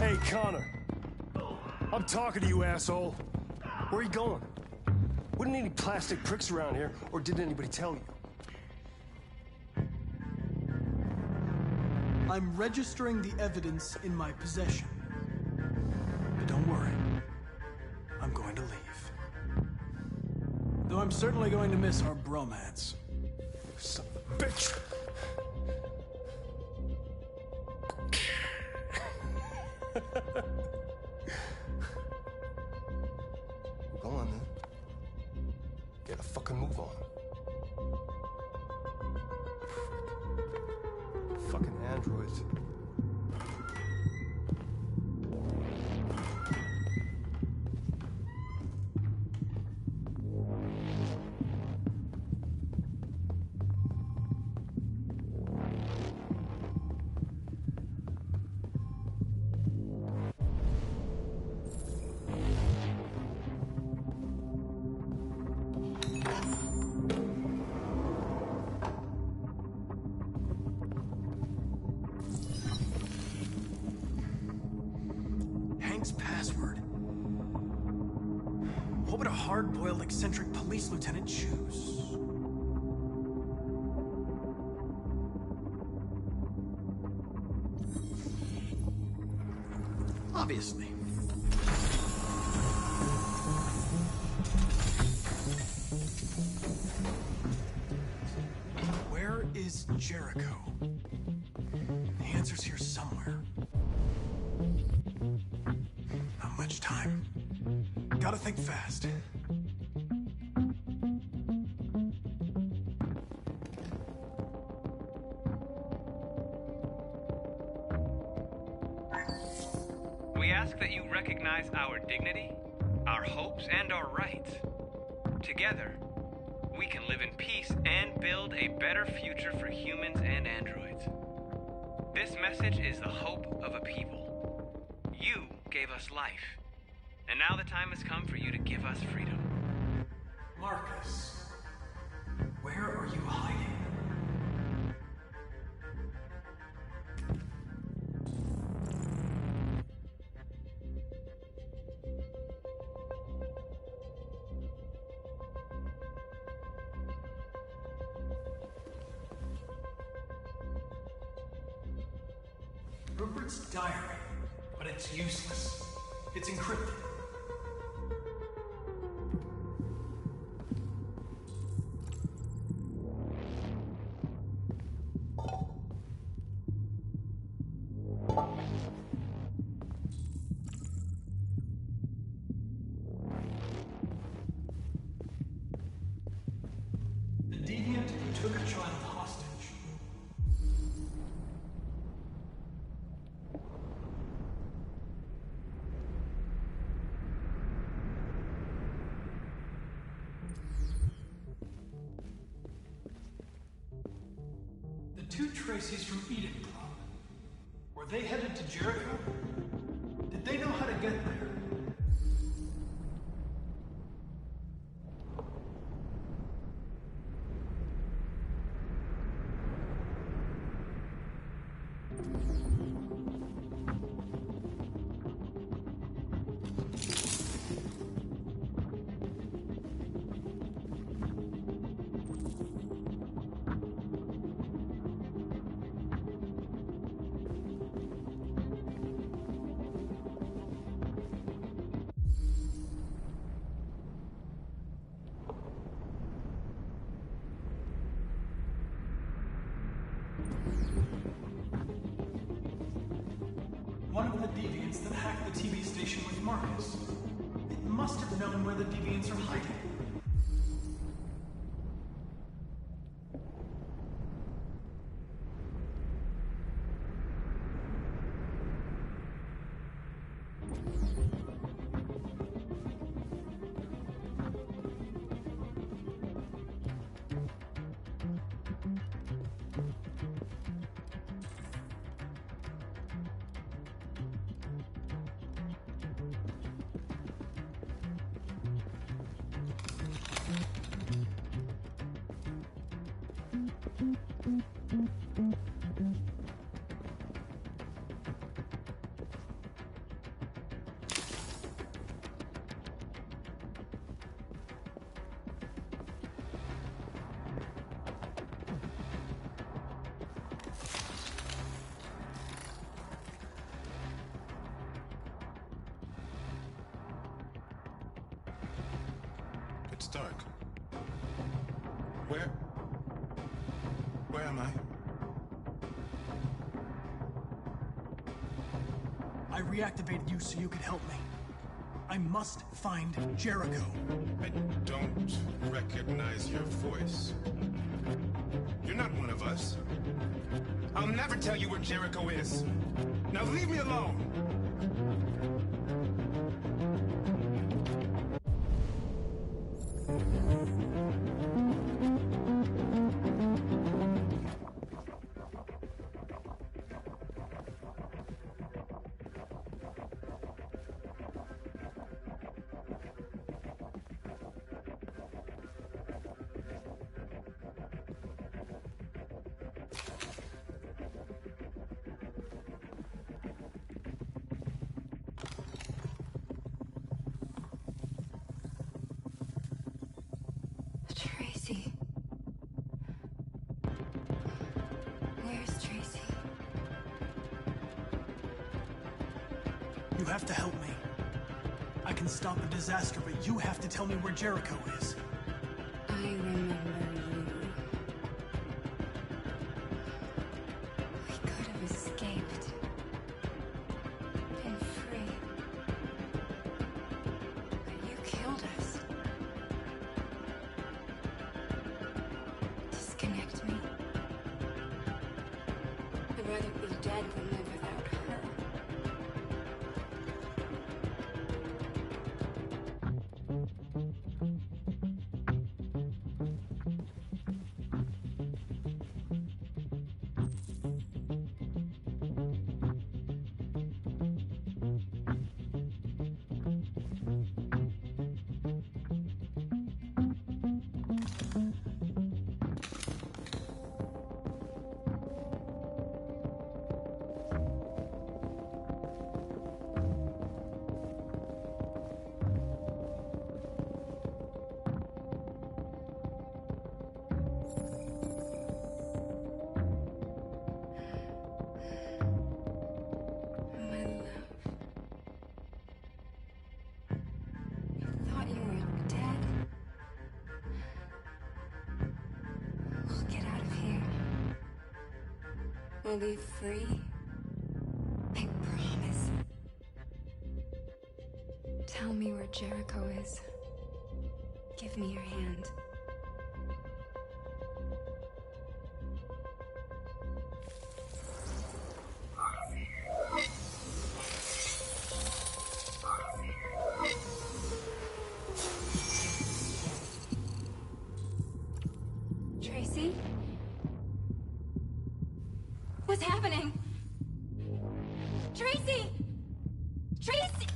Hey, Connor. I'm talking to you, asshole. Where are you going? Wouldn't need any plastic pricks around here, or did anybody tell you? I'm registering the evidence in my possession. But don't worry. I'm going to leave. Though I'm certainly going to miss our bromance. Son of a bitch! Go on, then. Get a fucking move on. Fucking androids. Password. What would a hard-boiled, eccentric police lieutenant choose? Obviously. Where is Jericho? The answer's here somewhere. Not much time. Gotta think fast. We ask that you recognize our dignity, our hopes, and our rights. Together, we can live in peace and build a better future for humans and androids. This message is the hope of a people. You gave us life, and now the time has come for you to give us freedom. Marcus, where are you hiding? Rupert's diary, but it's useless. It's encrypted. The deviant took a child hostage. The two Tracies from Eden Club. Were they headed to Jericho? Did they know how to get there? One of the deviants that hacked the TV station with Marcus. It must have known where the deviants are hiding. It's dark. Where am I? I reactivated you so you could help me. I must find Jericho. I don't recognize your voice. You're not one of us. I'll never tell you where Jericho is. Now leave me alone! Tracy. Where's Tracy? You have to help me. I can stop a disaster, but you have to tell me where Jericho is. I remember you. We could have escaped. Been free. But you killed us. Disconnect me. I'd rather be dead than live without her. We'll be free. I promise. Tell me where Jericho is. Give me your hand. Tracy? What's happening? Tracy! Tracy!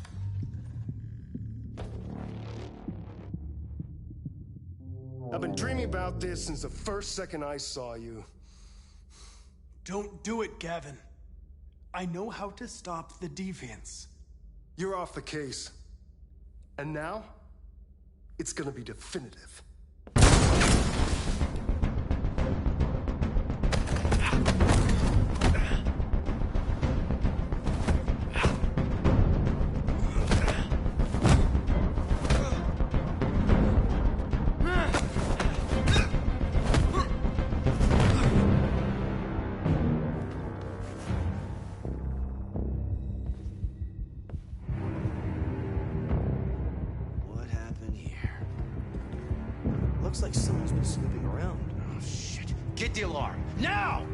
I've been dreaming about this since the first second I saw you. Don't do it, Gavin. I know how to stop the deviants. You're off the case. And now, it's gonna be definitive. Looks like someone's been snooping around. Oh, shit. Get the alarm. Now!